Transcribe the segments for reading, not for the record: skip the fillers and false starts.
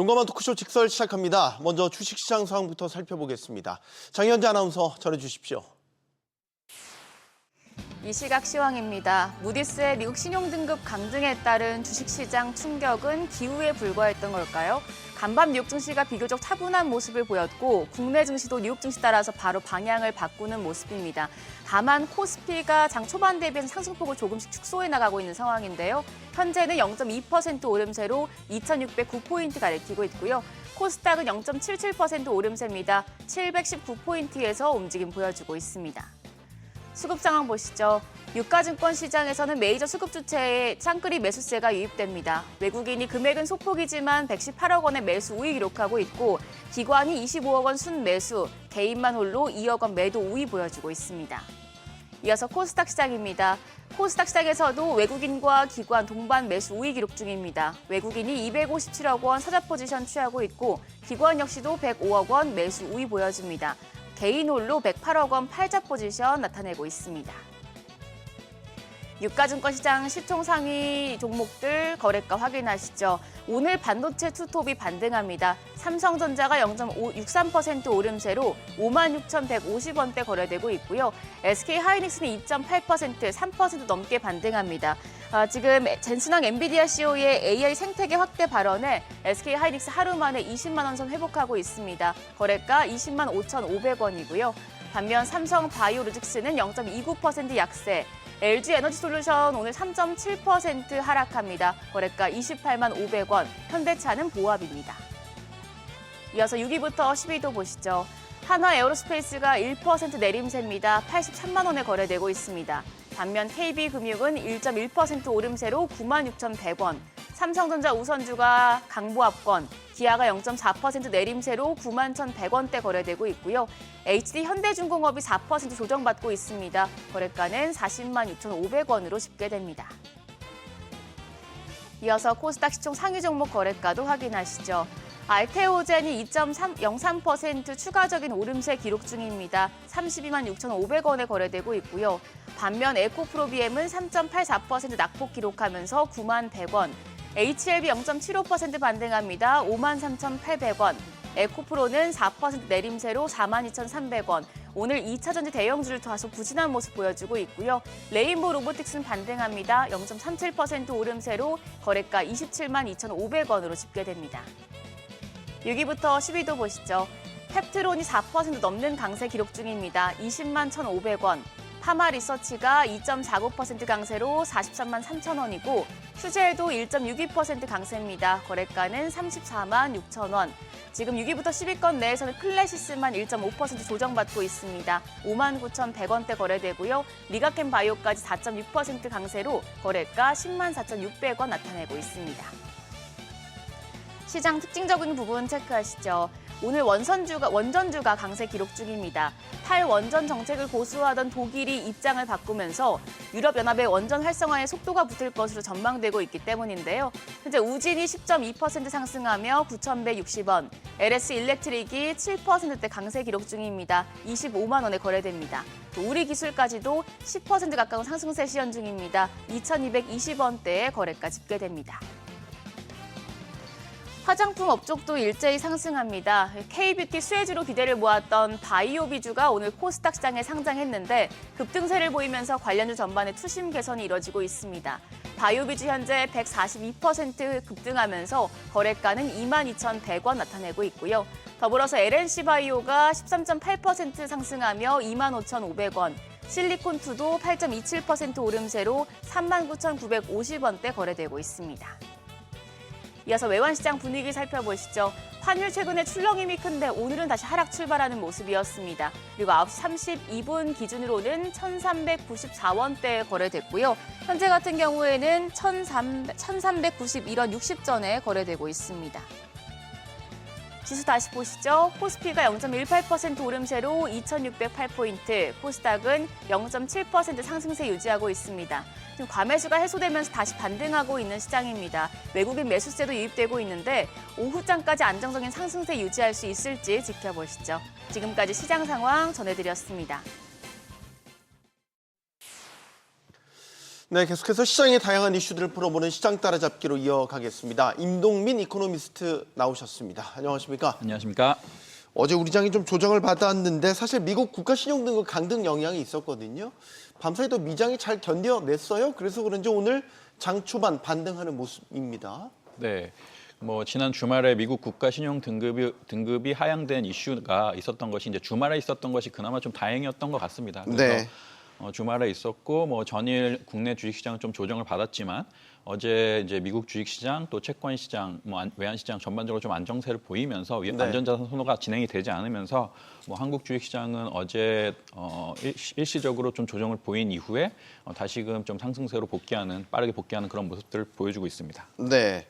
용감한 토크쇼 직설 시작합니다. 먼저 주식시장 상황부터 살펴보겠습니다. 장현재 아나운서 전해주십시오. 이 시각 시황입니다. 무디스의 미국 신용등급 강등에 따른 주식시장 충격은 기우에 불과했던 걸까요? 간밤 뉴욕 증시가 비교적 차분한 모습을 보였고 국내 증시도 뉴욕 증시 따라서 바로 방향을 바꾸는 모습입니다. 다만 코스피가 장 초반 대비해서 상승폭을 조금씩 축소해 나가고 있는 상황인데요. 현재는 0.2% 오름세로 2,609포인트가 내키고 있고요. 코스닥은 0.77% 오름세입니다. 719포인트에서 움직임 보여주고 있습니다. 수급 상황 보시죠. 유가증권 시장에서는 메이저 수급 주체에 쌍끌이 매수세가 유입됩니다. 외국인이 금액은 소폭이지만 118억 원의 매수 우위 기록하고 있고 기관이 25억 원 순매수, 개인만 홀로 2억 원 매도 우위 보여주고 있습니다. 이어서 코스닥 시장입니다. 코스닥 시장에서도 외국인과 기관 동반 매수 우위 기록 중입니다. 외국인이 257억 원 사자 포지션 취하고 있고 기관 역시도 105억 원 매수 우위 보여줍니다. 개인 홀로 108억 원 팔자 포지션 나타내고 있습니다. 유가증권 시장 시총 상위 종목들 거래가 확인하시죠. 오늘 반도체 투톱이 반등합니다. 삼성전자가 0.63% 오름세로 56,150원대 거래되고 있고요. SK하이닉스는 2.8%, 3% 넘게 반등합니다. 지금 젠슨왕 엔비디아 CEO의 AI 생태계 확대 발언에 SK하이닉스 하루 만에 20만 원 선 회복하고 있습니다. 거래가 20만 5,500원이고요. 반면 삼성바이오로직스는 0.29% 약세, LG에너지솔루션 오늘 3.7% 하락합니다. 거래가 28만 500원, 현대차는 보합입니다. 이어서 6위부터 10위도 보시죠. 한화에어로스페이스가 1% 내림세입니다. 83만 원에 거래되고 있습니다. 반면 KB금융은 1.1% 오름세로 96,100원, 삼성전자 우선주가 강보합권, 기아가 0.4% 내림세로 91,100원대 거래되고 있고요. HD 현대중공업이 4% 조정받고 있습니다. 거래가는 40만 6,500원으로 집계됩니다. 이어서 코스닥 시총 상위 종목 거래가도 확인하시죠. 알테오젠이 2.03% 추가적인 오름세 기록 중입니다. 32만 6,500원에 거래되고 있고요. 반면 에코프로비엠은 3.84% 낙폭 기록하면서 9만 100원, HLB 0.75% 반등합니다. 5만 3,800원, 에코프로는 4% 내림세로 4만 2,300원, 오늘 2차전지 대형주를 다소 부진한 모습 보여주고 있고요. 레인보우 로보틱스는 반등합니다. 0.37% 오름세로 거래가 27만 2,500원으로 집계됩니다. 6위부터 10위도 보시죠. 펩트론이 4% 넘는 강세 기록 중입니다. 20만 1,500원. 파마리서치가 2.49% 강세로 43만 3천원이고 슈젤도 1.62% 강세입니다. 거래가는 34만 6천원. 지금 6위부터 10위권 내에서는 클래시스만 1.5% 조정받고 있습니다. 5만 9,100원대 거래되고요. 리가켄 바이오까지 4.6% 강세로 거래가 10만 4,600원 나타내고 있습니다. 시장 특징적인 부분 체크하시죠. 오늘 원전주가 강세 기록 중입니다. 탈원전 정책을 고수하던 독일이 입장을 바꾸면서 유럽연합의 원전 활성화에 속도가 붙을 것으로 전망되고 있기 때문인데요. 현재 우진이 10.2% 상승하며 9,160원, LS 일렉트릭이 7%대 강세 기록 중입니다. 25만 원에 거래됩니다. 또 우리기술까지도 10% 가까운 상승세 시현 중입니다. 2,220원대에 거래가 집계됩니다. 화장품 업종도 일제히 상승합니다. K뷰티 수혜주로 기대를 모았던 바이오비주가 오늘 코스닥 시장에 상장했는데 급등세를 보이면서 관련주 전반에 투심 개선이 이뤄지고 있습니다. 바이오비주 현재 142% 급등하면서 거래가는 22,100원 나타내고 있고요. 더불어서 LNC바이오가 13.8% 상승하며 25,500원, 실리콘2도 8.27% 오름세로 39,950원대 거래되고 있습니다. 이어서 외환시장 분위기 살펴보시죠. 환율 최근에 출렁 힘이 큰데 오늘은 다시 하락 출발하는 모습이었습니다. 그리고 9시 32분 기준으로는 1,394원대에 거래됐고요. 현재 같은 경우에는 1,391원 60전에 거래되고 있습니다. 지수 다시 보시죠. 코스피가 0.18% 오름세로 2,608포인트, 코스닥은 0.7% 상승세 유지하고 있습니다. 지금 과매수가 해소되면서 다시 반등하고 있는 시장입니다. 외국인 매수세도 유입되고 있는데 오후장까지 안정적인 상승세 유지할 수 있을지 지켜보시죠. 지금까지 시장 상황 전해드렸습니다. 네, 계속해서 시장의 다양한 이슈들을 풀어보는 시장 따라잡기로 이어가겠습니다. 임동민 이코노미스트 나오셨습니다. 안녕하십니까? 안녕하십니까? 어제 우리 장이 좀 조정을 받았는데 사실 미국 국가신용등급 강등 영향이 있었거든요. 밤사이도 미장이 잘 견뎌냈어요. 그래서 그런지 오늘 장 초반 반등하는 모습입니다. 네. 지난 주말에 미국 국가 신용 등급이 하향된 이슈가 있었던 것이 이제 주말에 있었던 것이 그나마 좀 다행이었던 것 같습니다. 그래서 네. 주말에 있었고 전일 국내 주식시장은 좀 조정을 받았지만 어제 이제 미국 주식시장 또 채권시장, 외환시장 전반적으로 좀 안정세를 보이면서 네. 안전자산 선호가 진행이 되지 않으면서 한국 주식시장은 어제 일시적으로 좀 조정을 보인 이후에 다시금 좀 상승세로 빠르게 복귀하는 그런 모습들을 보여주고 있습니다. 네.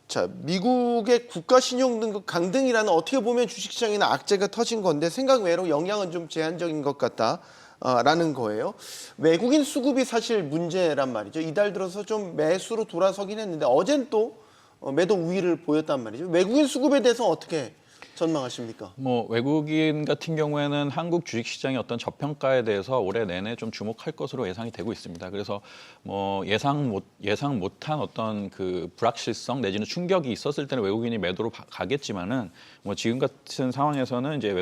자, 미국의 국가신용등급 강등이라는 어떻게 보면 주식시장에는 악재가 터진 건데 생각 외로 영향은 좀 제한적인 것 같다. 라는 거예요. 외국인 수급이 사실 문제란 말이죠. 이달 들어서 좀 매수로 돌아서긴 했는데 어젠 또 매도 우위를 보였단 말이죠. 외국인 수급에 대해서 어떻게 전망하십니까? 외국인 같은 경우에는 한국 주식시장의 어떤 저평가에 대해서 올해 내내 좀 주목할 것으로 예상이 되고 있습니다. 그래서 예상 못한 어떤 그 불확실성 내지는 충격이 있었을 때는 외국인이 매도로 가겠지만은 지금 같은 상황에서는 이제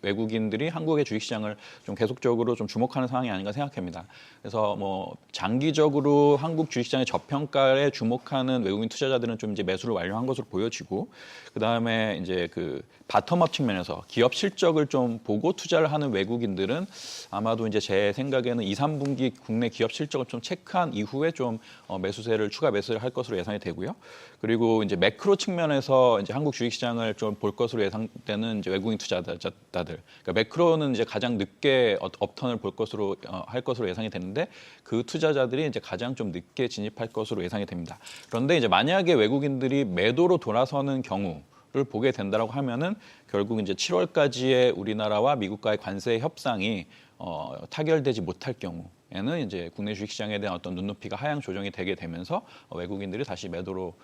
외국인들이 한국의 주식시장을 좀 계속적으로 좀 주목하는 상황이 아닌가 생각합니다. 그래서 장기적으로 한국 주식시장의 저평가에 주목하는 외국인 투자자들은 좀 이제 매수를 완료한 것으로 보여지고, 그 다음에 이제 그 바텀업 측면에서 기업 실적을 좀 보고 투자를 하는 외국인들은 아마도 이제 제 생각에는 2, 3분기 국내 기업 실적을 좀 체크한 이후에 좀 추가 매수를 할 것으로 예상이 되고요. 그리고 이제 매크로 측면에서 이제 한국 주식시장을 좀 볼 것으로 예상되는 이제 외국인 투자자들, 그러니까 매크로는 이제 가장 늦게 업턴을 할 것으로 예상이 되는데 그 투자자들이 이제 가장 좀 늦게 진입할 것으로 예상이 됩니다. 그런데 이제 만약에 외국인들이 매도로 돌아서는 경우를 보게 된다라고 하면은 결국 이제 7월까지의 우리나라와 미국과의 관세 협상이 타결되지 못할 경우에는 이제 국내 주식시장에 대한 어떤 눈높이가 하향 조정이 되게 되면서 외국인들이 다시 매도로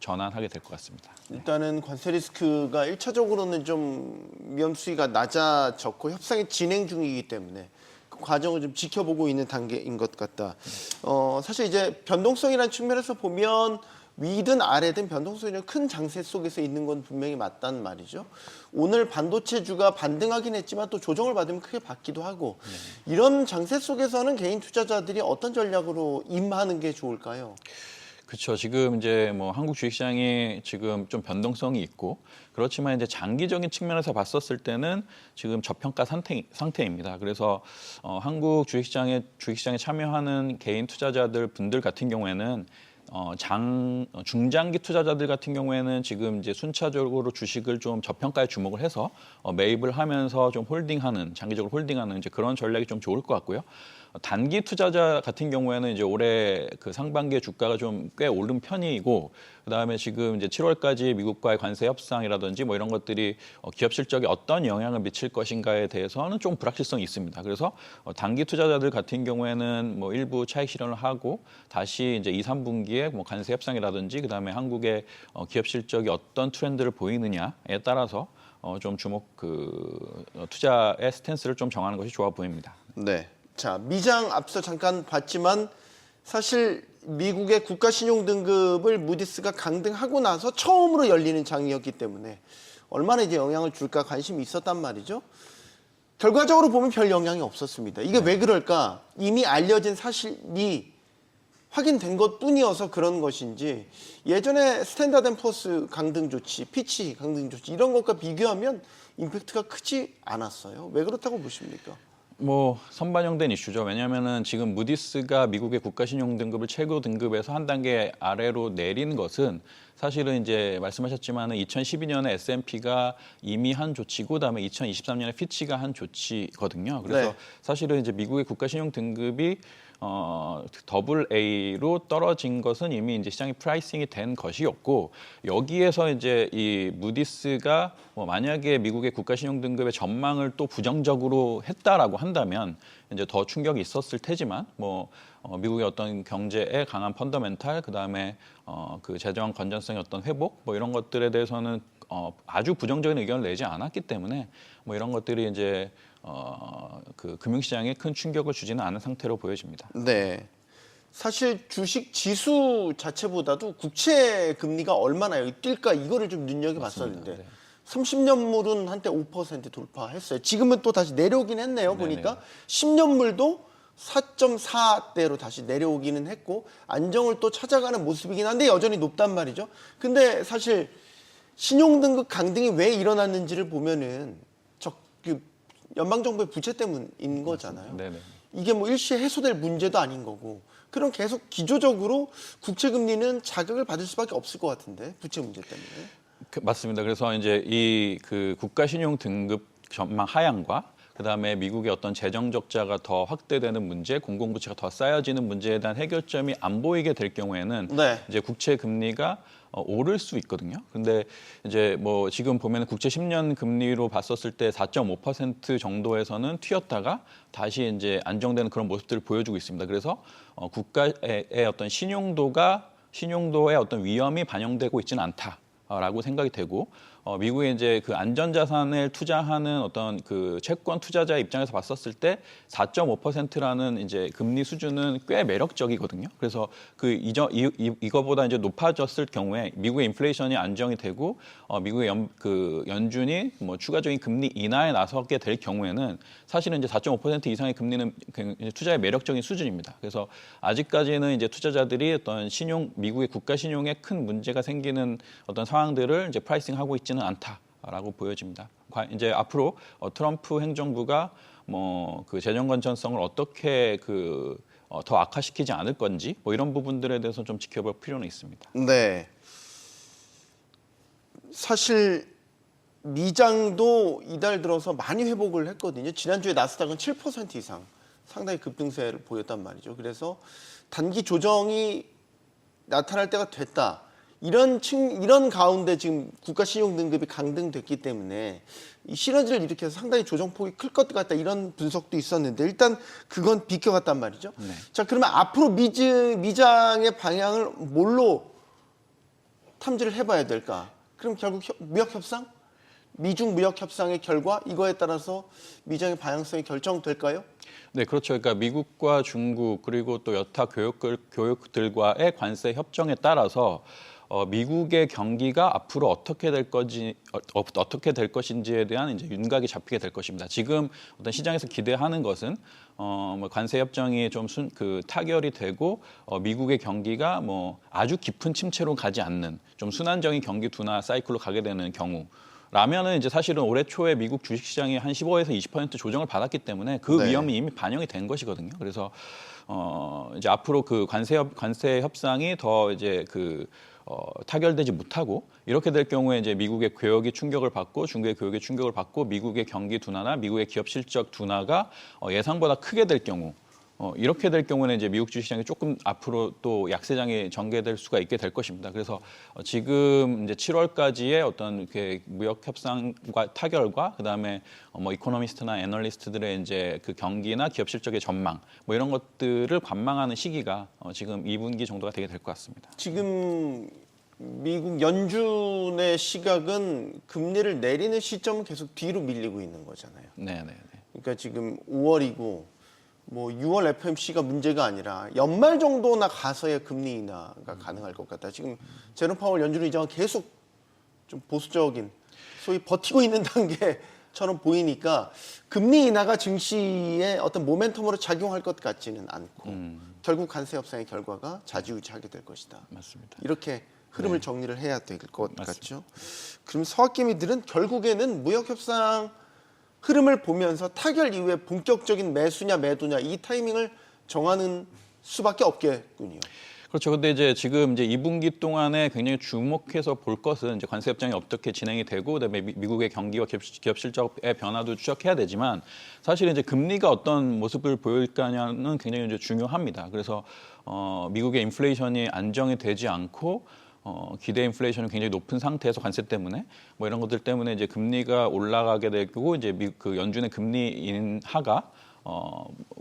전환하게 될 것 같습니다. 일단은 관세 리스크가 1차적으로는 좀 위험 수위가 낮아졌고 협상이 진행 중이기 때문에 그 과정을 좀 지켜보고 있는 단계인 것 같다. 사실 이제 변동성이라는 측면에서 보면 위든 아래든 변동성이 큰 장세 속에서 있는 건 분명히 맞단 말이죠. 오늘 반도체주가 반등하긴 했지만 또 조정을 받으면 크게 받기도 하고 이런 장세 속에서는 개인 투자자들이 어떤 전략으로 임하는 게 좋을까요? 그렇죠. 지금 이제 한국 주식시장이 지금 좀 변동성이 있고 그렇지만 이제 장기적인 측면에서 봤었을 때는 지금 저평가 상태입니다. 그래서 한국 주식시장에 참여하는 개인 투자자들 분들 같은 경우에는 중장기 투자자들 같은 경우에는 지금 이제 순차적으로 주식을 좀 저평가에 주목을 해서 매입을 하면서 좀 장기적으로 홀딩하는 이제 그런 전략이 좀 좋을 것 같고요. 단기 투자자 같은 경우에는 이제 올해 그 상반기에 주가가 좀 꽤 오른 편이고, 그다음에 지금 이제 7월까지 미국과의 관세 협상이라든지 이런 것들이 기업 실적에 어떤 영향을 미칠 것인가에 대해서는 좀 불확실성이 있습니다. 그래서 단기 투자자들 같은 경우에는 일부 차익 실현을 하고 다시 이제 2, 3분기에 관세 협상이라든지 그다음에 한국의 기업 실적이 어떤 트렌드를 보이느냐에 따라서 좀 투자의 스탠스를 좀 정하는 것이 좋아 보입니다. 네. 자, 미장 앞서 잠깐 봤지만 사실 미국의 국가신용등급을 무디스가 강등하고 나서 처음으로 열리는 장이었기 때문에 얼마나 이제 영향을 줄까 관심이 있었단 말이죠. 결과적으로 보면 별 영향이 없었습니다. 이게 왜 그럴까? 이미 알려진 사실이 확인된 것뿐이어서 그런 것인지 예전에 스탠다드앤푸어스 강등 조치, 피치 강등 조치 이런 것과 비교하면 임팩트가 크지 않았어요. 왜 그렇다고 보십니까? 선반영된 이슈죠. 왜냐하면은 지금 무디스가 미국의 국가신용등급을 최고 등급에서 한 단계 아래로 내린 것은 사실은 이제 말씀하셨지만은 2012년에 S&P가 이미 한 조치고 그다음에 2023년에 피치가 한 조치거든요. 그래서 네. 사실은 이제 미국의 국가신용등급이 더블 A로 떨어진 것은 이미 이제 시장이 프라이싱이 된 것이었고, 여기에서 이제 이 무디스가 만약에 미국의 국가신용등급의 전망을 또 부정적으로 했다라고 한다면 이제 더 충격이 있었을 테지만 미국의 어떤 경제의 강한 펀더멘탈 그다음에 그 재정 건전성의 어떤 회복 이런 것들에 대해서는 아주 부정적인 의견을 내지 않았기 때문에 이런 것들이 이제 그 금융시장에 큰 충격을 주지는 않은 상태로 보여집니다. 네. 사실 주식 지수 자체보다도 국채 금리가 얼마나 여기 뛸까 이거를 좀 눈여겨봤었는데 네. 30년물은 한때 5% 돌파했어요. 지금은 또 다시 내려오긴 했네요. 네네. 보니까 10년물도 4.4대로 다시 내려오기는 했고 안정을 또 찾아가는 모습이긴 한데 여전히 높단 말이죠. 근데 사실 신용등급 강등이 왜 일어났는지를 보면은 그 연방정부의 부채 때문인 거잖아요. 네네. 이게 뭐 일시에 해소될 문제도 아닌 거고 그럼 계속 기조적으로 국채금리는 자극을 받을 수밖에 없을 것 같은데 부채 문제 때문에. 맞습니다. 그래서 이제 이 그 국가 신용 등급 전망 하향과 그다음에 미국의 어떤 재정 적자가 더 확대되는 문제, 공공부채가 더 쌓여지는 문제에 대한 해결점이 안 보이게 될 경우에는 네. 이제 국채 금리가 오를 수 있거든요. 근데 이제 뭐 지금 보면 국채 10년 금리로 봤었을 때 4.5% 정도에서는 튀었다가 다시 이제 안정되는 그런 모습들을 보여주고 있습니다. 그래서 국가의 어떤 신용도의 어떤 위험이 반영되고 있지는 않다라고 생각이 되고 미국의 이제 그 안전자산을 투자하는 어떤 그 채권 투자자 입장에서 봤었을 때 4.5%라는 이제 금리 수준은 꽤 매력적이거든요. 그래서 이거보다 이제 높아졌을 경우에 미국의 인플레이션이 안정이 되고 미국의 연준이 뭐 추가적인 금리 인하에 나서게 될 경우에는 사실은 이제 4.5% 이상의 금리는 투자의 매력적인 수준입니다. 그래서 아직까지는 이제 투자자들이 어떤 미국의 국가 신용에 큰 문제가 생기는 어떤 상황들을 이제 프라이싱하고 있지는 않다라고 보여집니다. 이제 앞으로 트럼프 행정부가 뭐 그 재정 건전성을 어떻게 더 악화시키지 않을 건지 뭐 이런 부분들에 대해서 좀 지켜볼 필요는 있습니다. 네. 사실 미장도 이달 들어서 많이 회복을 했거든요. 지난주에 나스닥은 7% 이상 상당히 급등세를 보였단 말이죠. 그래서 단기 조정이 나타날 때가 됐다. 이런 가운데 지금 국가 신용 등급이 강등됐기 때문에 이 시너지를 일으켜서 상당히 조정폭이 클 것 같다 이런 분석도 있었는데 일단 그건 비껴갔단 말이죠. 네. 자, 그러면 앞으로 미장의 방향을 뭘로 탐지를 해봐야 될까? 그럼 결국 무역 협상? 미중 무역 협상의 결과 이거에 따라서 미장의 방향성이 결정될까요? 네, 그렇죠. 그러니까 미국과 중국 그리고 또 여타 교역들과의 관세 협정에 따라서 미국의 경기가 앞으로 어떻게 될 것인지에 대한 이제 윤곽이 잡히게 될 것입니다. 지금 어떤 시장에서 기대하는 것은 뭐 관세 협정이 좀 타결이 되고 미국의 경기가 뭐 아주 깊은 침체로 가지 않는 좀 순환적인 경기 둔화 사이클로 가게 되는 경우. 라면은 이제 사실은 올해 초에 미국 주식시장이 한 15에서 20% 조정을 받았기 때문에 그 네. 위험이 이미 반영이 된 것이거든요. 그래서 이제 앞으로 그 관세 협상이 더 이제 타결되지 못하고 이렇게 될 경우에 이제 미국의 교역이 충격을 받고 중국의 교역이 충격을 받고 미국의 경기 둔화나 미국의 기업 실적 둔화가 예상보다 크게 될 경우 이렇게 될 경우는 이제 미국 주식시장이 조금 앞으로 또 약세장이 전개될 수가 있게 될 것입니다. 그래서 지금 이제 7월까지의 어떤 이렇게 무역 협상과 타결과 그다음에 뭐 이코노미스트나 애널리스트들의 이제 그 경기나 기업 실적의 전망 뭐 이런 것들을 관망하는 시기가 지금 2분기 정도가 되게 될 것 같습니다. 지금 미국 연준의 시각은 금리를 내리는 시점은 계속 뒤로 밀리고 있는 거잖아요. 네. 그러니까 지금 5월이고 뭐 6월 FMC가 문제가 아니라 연말 정도나 가서야 금리 인하가 가능할 것 같다. 지금 제롬 파월 연준 의장은 계속 좀 보수적인 소위 버티고 있는 단계처럼 보이니까 금리 인하가 증시에 어떤 모멘텀으로 작용할 것 같지는 않고 결국 관세 협상의 결과가 좌지우지하게 될 것이다. 맞습니다. 이렇게 흐름을 정리를 해야 될 것 같죠. 그럼 서학개미들은 결국에는 무역 협상 흐름을 보면서 타결 이후에 본격적인 매수냐 매도냐 이 타이밍을 정하는 수밖에 없겠군요. 그렇죠. 근데 이제 지금 이제 2분기 동안에 굉장히 주목해서 볼 것은 이제 관세 협정이 어떻게 진행이 되고 그다음에 미국의 경기와 기업 실적의 변화도 추적해야 되지만 사실 이제 금리가 어떤 모습을 보일까냐는 굉장히 이제 중요합니다. 그래서 미국의 인플레이션이 안정이 되지 않고 기대 인플레이션이 굉장히 높은 상태에서 관세 때문에 뭐 이런 것들 때문에 이제 금리가 올라가게 되고 이제 그 연준의 금리 인하가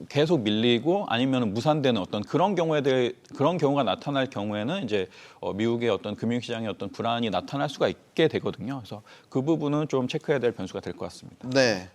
계속 밀리고 아니면 무산되는 어떤 그런 경우가 나타날 경우에는 이제 미국의 어떤 금융시장의 어떤 불안이 나타날 수가 있게 되거든요. 그래서 그 부분은 좀 체크해야 될 변수가 될 것 같습니다. 네.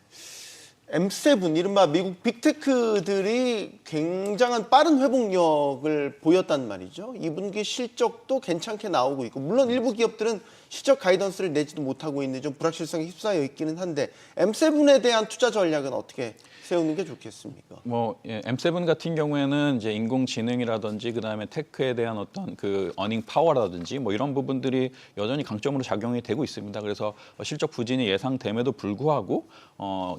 M7 이른바 미국 빅테크들이 굉장한 빠른 회복력을 보였단 말이죠. 2분기 실적도 괜찮게 나오고 있고 물론 일부 기업들은 실적 가이던스를 내지도 못하고 있는 좀 불확실성이 휩싸여 있기는 한데 M7에 대한 투자 전략은 어떻게 세우는 게 좋겠습니까? M7 같은 경우에는 이제 인공지능이라든지 그다음에 테크에 대한 어떤 그 어닝 파워라든지 뭐 이런 부분들이 여전히 강점으로 작용이 되고 있습니다. 그래서 실적 부진이 예상됨에도 불구하고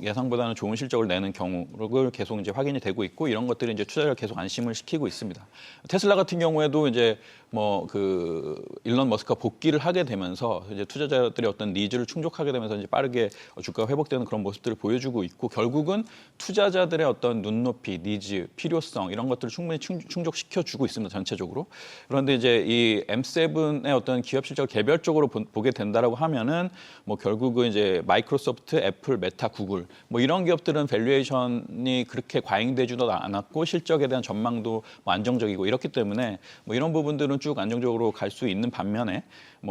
예상보다는 좋은 실적을 내는 경우를 계속 이제 확인이 되고 있고 이런 것들이 이제 투자를 계속 안심을 시키고 있습니다. 테슬라 같은 경우에도 이제 일론 머스크가 복귀를 하게 되면서 이제 투자자들의 어떤 니즈를 충족하게 되면서 이제 빠르게 주가가 회복되는 그런 모습들을 보여주고 있고 결국은 투자자들의 어떤 눈높이, 니즈, 필요성 이런 것들을 충분히 충족시켜 주고 있습니다. 전체적으로. 그런데 이제 이 M7의 어떤 기업 실적을 개별적으로 보게 된다라고 하면은 결국은 이제 마이크로소프트, 애플, 메타, 구글 이런 기업들은 밸류에이션이 그렇게 과잉되지도 않았고 실적에 대한 전망도 안정적이고 이렇기 때문에 이런 부분들은 쭉 안정적으로 갈 수 있는 반면에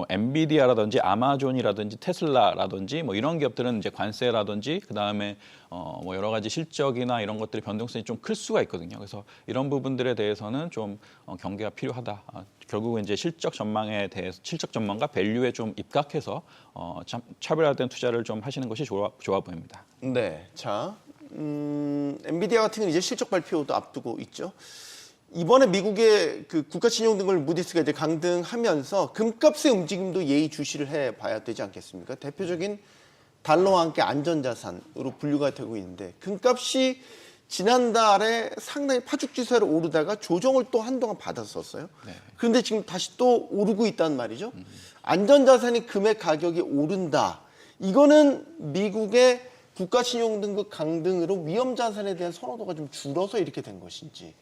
엔비디아라든지 아마존이라든지 테슬라라든지 이런 기업들은 이제 관세라든지 그다음에 여러 가지 실적이나 이런 것들이 변동성이 좀 클 수가 있거든요. 그래서 이런 부분들에 대해서는 좀 경계가 필요하다. 결국은 이제 실적 전망과 밸류에 좀 입각해서 차별화된 투자를 좀 하시는 것이 좋아 보입니다. 네, 자, 엔비디아 같은 경우는 이제 실적 발표도 앞두고 있죠. 이번에 미국의 그 국가신용등급을 무디스가 이제 강등하면서 금값의 움직임도 예의주시를 해봐야 되지 않겠습니까? 대표적인 달러와 함께 안전자산으로 분류가 되고 있는데 금값이 지난달에 상당히 파죽지세로 오르다가 조정을 또 한동안 받았었어요. 네. 그런데 지금 다시 또 오르고 있단 말이죠. 안전자산이 금의 가격이 오른다. 이거는 미국의 국가신용등급 강등으로 위험자산에 대한 선호도가 좀 줄어서 이렇게 된 것인지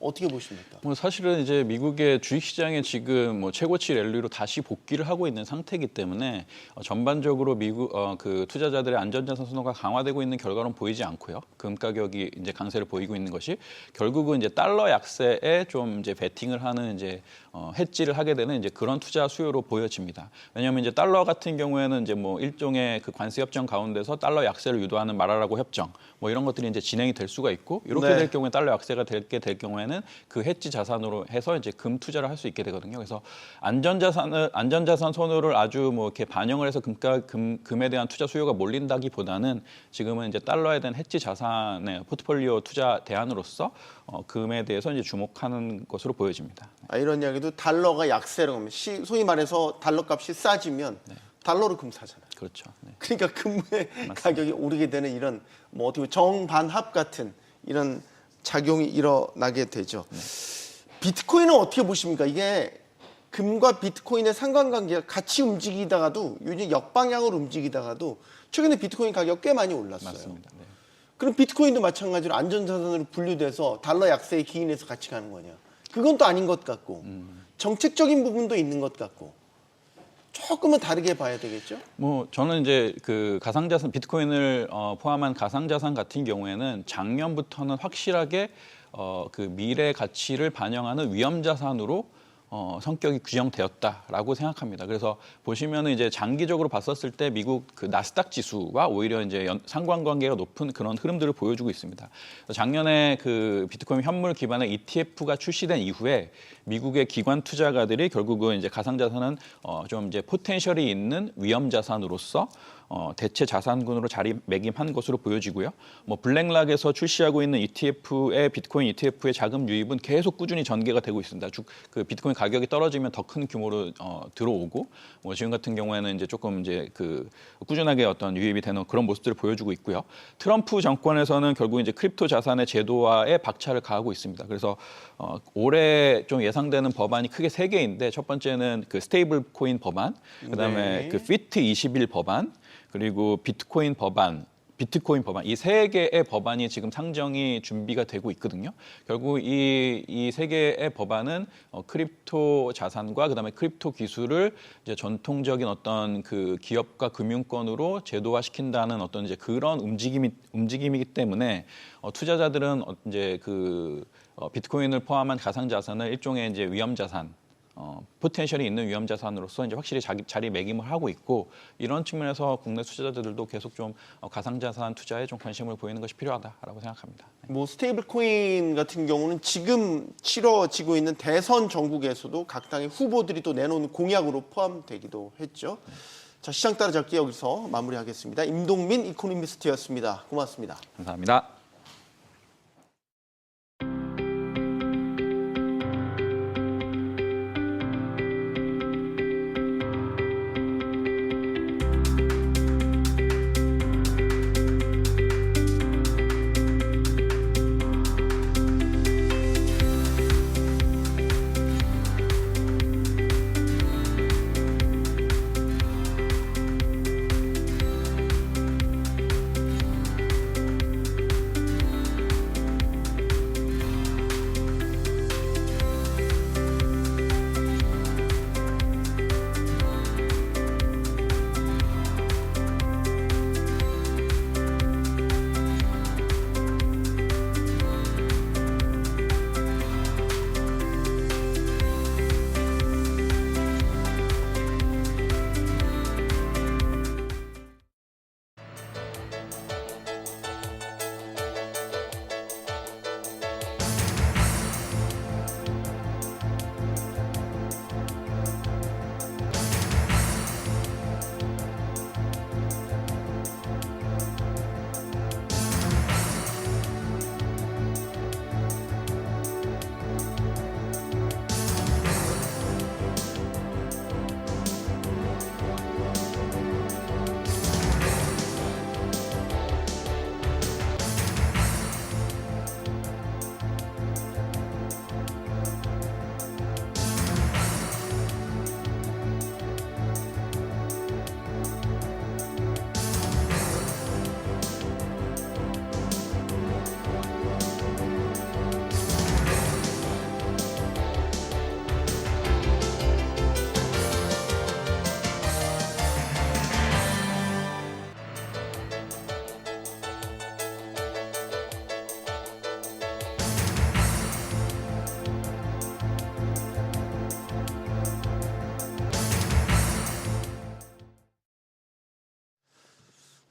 어떻게 보십니까? 사실은 이제 미국의 주식시장에 지금 최고치 랠리로 다시 복귀를 하고 있는 상태이기 때문에 전반적으로 미국 그 투자자들의 안전자산 선호가 강화되고 있는 결과는 보이지 않고요. 금 가격이 이제 강세를 보이고 있는 것이 결국은 이제 달러 약세에 좀 이제 베팅을 하는 이제 해지를 하게 되는 이제 그런 투자 수요로 보여집니다. 왜냐하면 이제 달러 같은 경우에는 이제 일종의 그 관세 협정 가운데서 달러 약세를 유도하는 마라라고 협정 이런 것들이 이제 진행이 될 수가 있고 이렇게 네. 될 경우에 달러 약세가 될 경우에는 그 해지 자산으로 해서 이제 금 투자를 할 수 있게 되거든요. 그래서 안전자산 선호를 아주 이렇게 반영을 해서 금에 대한 투자 수요가 몰린다기보다는 지금은 이제 달러에 대한 해지 자산의 포트폴리오 투자 대안으로서 금에 대해서 이제 주목하는 것으로 보여집니다. 이런 이야기도 달러가 약세로 가면 소위 말해서 달러 값이 싸지면 달러로 금 사잖아요. 그렇죠. 네. 그러니까 금의 가격이 오르게 되는 이런 어떻게 보면 정반합 같은 이런 작용이 일어나게 되죠. 비트코인은 어떻게 보십니까? 이게 금과 비트코인의 상관관계가 같이 움직이다가도 요즘 역방향으로 움직이다가도 최근에 비트코인 가격 꽤 많이 올랐어요. 맞습니다. 네. 그럼 비트코인도 마찬가지로 안전자산으로 분류돼서 달러 약세에 기인해서 같이 가는 거냐? 그건 또 아닌 것 같고 정책적인 부분도 있는 것 같고 조금은 다르게 봐야 되겠죠? 저는 이제 그 가상자산 비트코인을 포함한 가상자산 같은 경우에는 작년부터는 확실하게 그 미래 가치를 반영하는 위험자산으로 성격이 규정되었다라고 생각합니다. 그래서 보시면은 이제 장기적으로 봤었을 때 미국 그 나스닥 지수와 오히려 이제 상관관계가 높은 그런 흐름들을 보여주고 있습니다. 작년에 그 비트코인 현물 기반의 ETF가 출시된 이후에 미국의 기관 투자가들이 결국은 이제 가상자산은 좀 이제 포텐셜이 있는 위험자산으로서 대체 자산군으로 자리매김한 것으로 보여지고요. 블랙락에서 출시하고 있는 비트코인 ETF의 자금 유입은 계속 꾸준히 전개가 되고 있습니다. 그 비트코인 가격이 떨어지면 더 큰 규모로 들어오고 지금 같은 경우에는 이제 조금 이제 그 꾸준하게 어떤 유입이 되는 그런 모습들을 보여주고 있고요. 트럼프 정권에서는 결국 이제 크립토 자산의 제도화에 박차를 가하고 있습니다. 그래서 올해 좀 예상되는 법안이 크게 3개인데 첫 번째는 그 스테이블 코인 법안, 그다음에 그 피트 21 법안, 그리고 비트코인 법안 이 3개의 법안이 지금 상정이 준비가 되고 있거든요. 결국 이 3개의 법안은 크립토 자산과 그다음에 크립토 기술을 이제 전통적인 어떤 그 기업과 금융권으로 제도화시킨다는 어떤 이제 그런 움직임이기 때문에 투자자들은 이제 그 비트코인을 포함한 가상 자산을 일종의 이제 위험 자산 포텐셜이 있는 위험 자산으로서 이제 확실히 자리매김을 하고 있고 이런 측면에서 국내 투자자들도 계속 좀 가상자산 투자에 좀 관심을 보이는 것이 필요하다라고 생각합니다. 뭐 스테이블 코인 같은 경우는 지금 치러지고 있는 대선 전국에서도 각 당의 후보들이 또 내놓은 공약으로 포함되기도 했죠. 자, 시장 따라잡기 여기서 마무리하겠습니다. 임동민 이코노미스트였습니다. 고맙습니다. 감사합니다.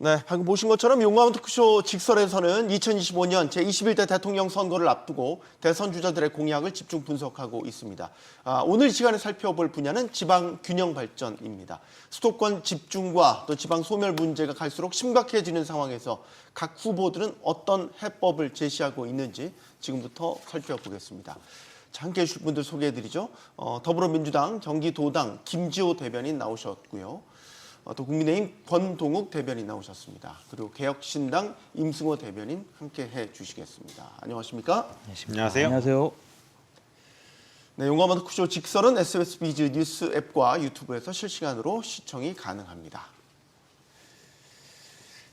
네, 방금 보신 것처럼 용감한 토크쇼 직설에서는 2025년 제21대 대통령 선거를 앞두고 대선 주자들의 공약을 집중 분석하고 있습니다. 오늘 이 시간에 살펴볼 분야는 지방 균형 발전입니다. 수도권 집중과 또 지방 소멸 문제가 갈수록 심각해지는 상황에서 각 후보들은 어떤 해법을 제시하고 있는지 지금부터 살펴보겠습니다. 자, 함께해 주실 분들 소개해드리죠. 더불어민주당 경기도당 김지호 대변인 나오셨고요. 또 국민의힘 권동욱 대변인 나오셨습니다. 그리고 개혁신당 임승호 대변인 함께해 주시겠습니다. 안녕하십니까? 안녕하세요. 안녕하세요. 네, 용감한 토크쇼 직설은 SBS 비즈 뉴스 앱과 유튜브에서 실시간으로 시청이 가능합니다.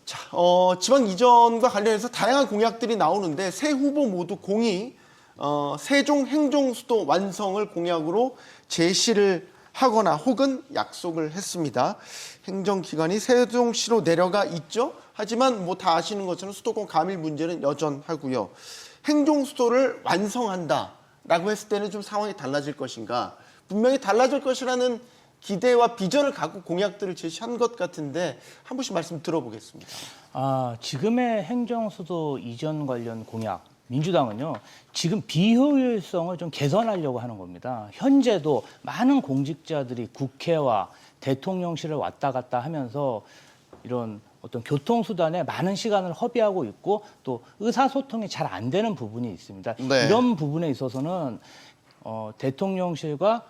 자, 지방 이전과 관련해서 다양한 공약들이 나오는데 세 후보 모두 공이 세종 행정수도 완성을 공약으로 제시를 하거나 혹은 약속을 했습니다. 행정기관이 세종시로 내려가 있죠. 하지만 뭐 다 아시는 것처럼 수도권 가밀 문제는 여전하고요. 행정수도를 완성한다라고 했을 때는 좀 상황이 달라질 것인가. 분명히 달라질 것이라는 기대와 비전을 갖고 공약들을 제시한 것 같은데 한 분씩 말씀 들어보겠습니다. 지금의 행정수도 이전 관련 공약, 민주당은요, 지금 비효율성을 좀 개선하려고 하는 겁니다. 현재도 많은 공직자들이 국회와 대통령실을 왔다 갔다 하면서 이런 어떤 교통수단에 많은 시간을 허비하고 있고 또 의사소통이 잘 안 되는 부분이 있습니다. 네. 이런 부분에 있어서는 대통령실과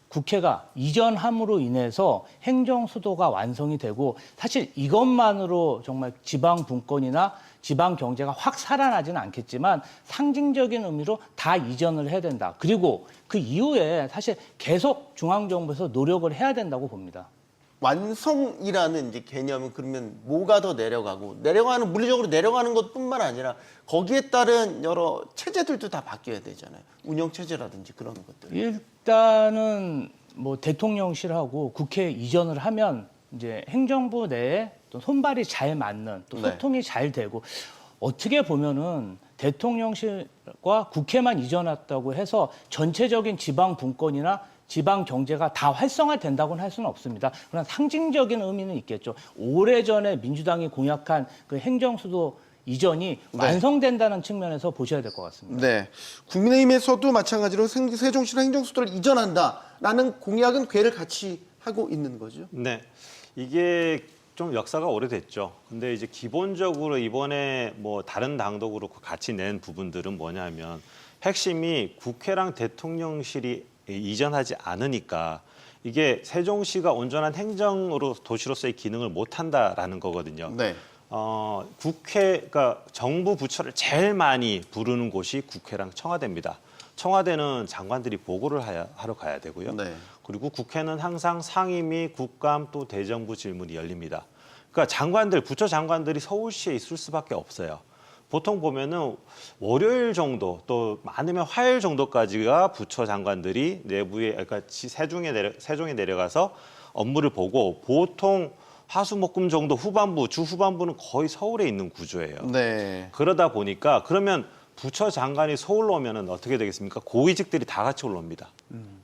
국회가 이전함으로 인해서 행정수도가 완성이 되고 사실 이것만으로 정말 지방 분권이나 지방 경제가 확 살아나지는 않겠지만 상징적인 의미로 다 이전을 해야 된다. 그리고 그 이후에 사실 계속 중앙정부에서 노력을 해야 된다고 봅니다. 완성이라는 이제 개념은 그러면 뭐가 더 내려가고 내려가는 물리적으로 내려가는 것뿐만 아니라 거기에 따른 여러 체제들도 다 바뀌어야 되잖아요. 운영 체제라든지 그런 것들. 일단은 뭐 대통령실하고 국회 이전을 하면 이제 행정부 내에 또 손발이 잘 맞는 또 소통이 잘 되고 어떻게 보면은 대통령실과 국회만 이전했다고 해서 전체적인 지방 분권이나 지방 경제가 다 활성화된다고는 할 수는 없습니다. 그러나 상징적인 의미는 있겠죠. 오래전에 민주당이 공약한 그 행정수도 이전이 완성된다는 측면에서 보셔야 될 것 같습니다. 네. 국민의힘에서도 마찬가지로 세종시로 행정수도를 이전한다라는 공약은 궤를 같이 하고 있는 거죠. 네. 이게 좀 역사가 오래됐죠. 근데 이제 기본적으로 이번에 뭐 다른 당도 그렇고 같이 낸 부분들은 뭐냐면 핵심이 국회랑 대통령실이 이전하지 않으니까 이게 세종시가 온전한 행정으로 도시로서의 기능을 못 한다라는 거거든요. 네. 국회가 정부 부처를 제일 많이 부르는 곳이 국회랑 청와대입니다. 청와대는 장관들이 보고를 하러 가야 되고요. 네. 그리고 국회는 항상 상임위, 국감 또 대정부 질문이 열립니다. 그러니까 장관들, 부처 장관들이 서울시에 있을 수밖에 없어요. 보통 보면은 월요일 정도 또 많으면 화요일 정도까지가 부처 장관들이 내부에 그러니까 세종에 내려가서 업무를 보고 보통 화수목금 정도 후반부, 주 후반부는 거의 서울에 있는 구조예요. 네. 그러다 보니까 그러면 부처 장관이 서울로 오면은 어떻게 되겠습니까? 고위직들이 다 같이 올라옵니다.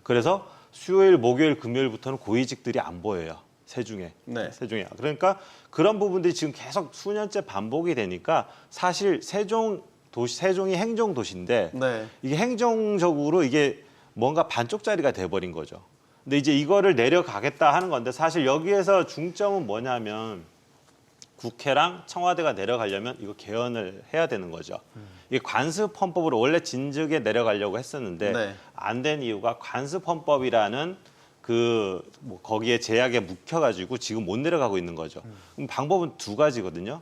그래서 수요일, 목요일, 금요일부터는 고위직들이 안 보여요. 세종에. 그러니까 그런 부분들이 지금 계속 수년째 반복이 되니까 사실 세종이 행정도시인데 네. 이게 행정적으로 이게 뭔가 반쪽짜리가 돼버린 거죠. 근데 이제 이거를 내려가겠다 하는 건데 사실 여기에서 중점은 뭐냐면 국회랑 청와대가 내려가려면 이거 개헌을 해야 되는 거죠. 이게 관습헌법으로 원래 진즉에 내려가려고 했었는데 네. 안 된 이유가 관습헌법이라는 뭐 거기에 제약에 묵혀가지고 지금 못 내려가고 있는 거죠. 그럼 방법은 두 가지거든요.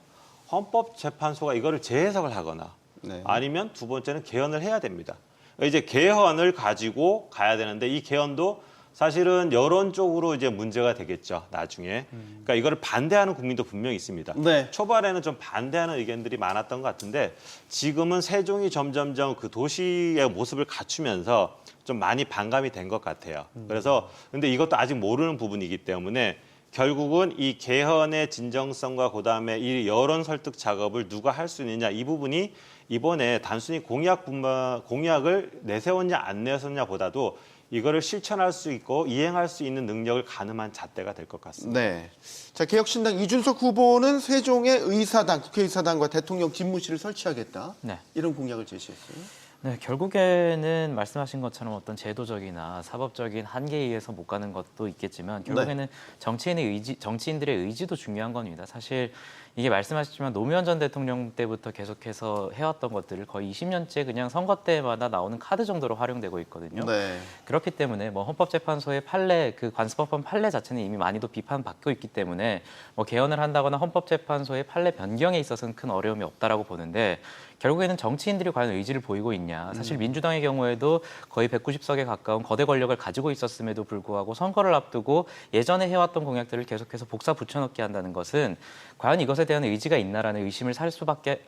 헌법재판소가 이거를 재해석을 하거나 네. 아니면 두 번째는 개헌을 해야 됩니다. 이제 개헌을 가지고 가야 되는데 이 개헌도 사실은 여론 쪽으로 이제 문제가 되겠죠, 나중에. 그러니까 이거를 반대하는 국민도 분명히 있습니다. 네. 초반에는 좀 반대하는 의견들이 많았던 것 같은데 지금은 세종이 점점점 그 도시의 모습을 갖추면서 좀 많이 반감이 된 것 같아요. 그래서 근데 이것도 아직 모르는 부분이기 때문에 결국은 이 개헌의 진정성과 그다음에 이 여론 설득 작업을 누가 할 수 있느냐 이 부분이 이번에 단순히 공약을 내세웠냐 안 내세웠냐보다도 이거를 실천할 수 있고 이행할 수 있는 능력을 가늠한 잣대가 될 것 같습니다. 네. 자, 개혁신당 이준석 후보는 세종의 의사당, 국회의사당과 대통령 집무실을 설치하겠다. 네. 이런 공약을 제시했어요. 네, 결국에는 말씀하신 것처럼 어떤 제도적이나 사법적인 한계에 의해서 못 가는 것도 있겠지만 결국에는 정치인들의 의지도 중요한 겁니다. 사실 이게 말씀하셨지만 노무현 전 대통령 때부터 계속해서 해왔던 것들을 거의 20년째 그냥 선거 때마다 나오는 카드 정도로 활용되고 있거든요. 네. 그렇기 때문에 뭐 헌법재판소의 판례, 그 관습법원 판례 자체는 이미 많이도 비판받고 있기 때문에 뭐 개헌을 한다거나 헌법재판소의 판례 변경에 있어서는 큰 어려움이 없다라고 보는데 결국에는 정치인들이 과연 의지를 보이고 있냐. 사실 민주당의 경우에도 거의 190석에 가까운 거대 권력을 가지고 있었음에도 불구하고 선거를 앞두고 예전에 해왔던 공약들을 계속해서 복사 붙여넣기 한다는 것은 과연 이것에 대한 의지가 있나라는 의심을 살 수밖에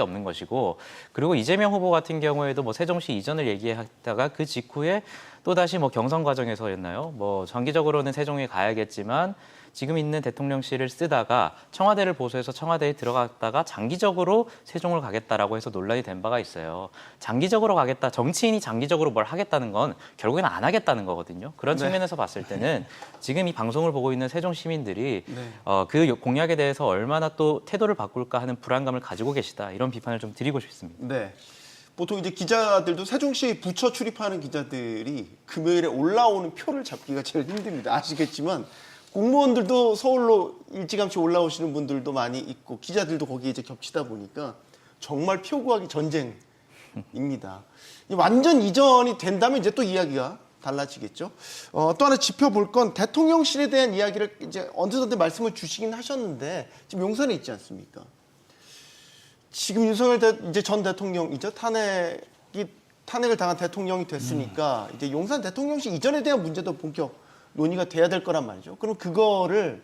없는 것이고 그리고 이재명 후보 같은 경우에도 뭐 세종시 이전을 얘기했다가 그 직후에 또다시 뭐 경선 과정에서였나요? 뭐 장기적으로는 세종에 가야겠지만 지금 있는 대통령실을 쓰다가 청와대를 보수해서 청와대에 들어갔다가 장기적으로 세종을 가겠다라고 해서 논란이 된 바가 있어요. 장기적으로 가겠다, 정치인이 장기적으로 뭘 하겠다는 건 결국에는 안 하겠다는 거거든요. 그런 측면에서 봤을 때는 지금 이 방송을 보고 있는 세종 시민들이 그 공약에 대해서 얼마나 또 태도를 바꿀까 하는 불안감을 가지고 계시다. 이런 비판을 좀 드리고 싶습니다. 네. 보통 이제 기자들도 세종시 부처 출입하는 기자들이 금요일에 올라오는 표를 잡기가 제일 힘듭니다. 아시겠지만 공무원들도 서울로 일찌감치 올라오시는 분들도 많이 있고 기자들도 거기에 이제 겹치다 보니까 정말 표 구하기 전쟁입니다. 완전 이전이 된다면 이제 또 이야기가 달라지겠죠. 또 하나 짚어볼 건 대통령실에 대한 이야기를 이제 언제든지 말씀을 주시긴 하셨는데 지금 용산에 있지 않습니까? 지금 윤석열 이제 전 대통령이죠. 탄핵을 당한 대통령이 됐으니까 이제 용산 대통령실 이전에 대한 문제도 본격 논의가 돼야 될 거란 말이죠. 그럼 그거를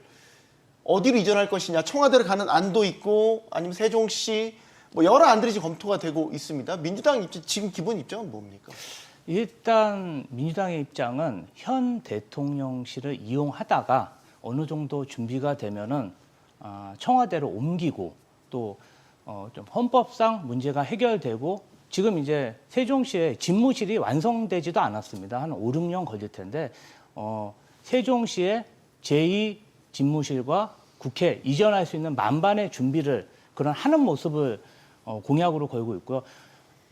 어디로 이전할 것이냐, 청와대로 가는 안도 있고 아니면 세종시 뭐 여러 안들이 지금 검토가 되고 있습니다. 민주당 입장 지금 기본 입장은 뭡니까? 일단 민주당의 입장은 현 대통령실을 이용하다가 어느 정도 준비가 되면은 청와대로 옮기고 또 좀 헌법상 문제가 해결되고 지금 이제 세종시에 집무실이 완성되지도 않았습니다. 한 5, 6년 걸릴 텐데 세종시에 제2 집무실과 국회 이전할 수 있는 만반의 준비를 그런 하는 모습을 공약으로 걸고 있고요.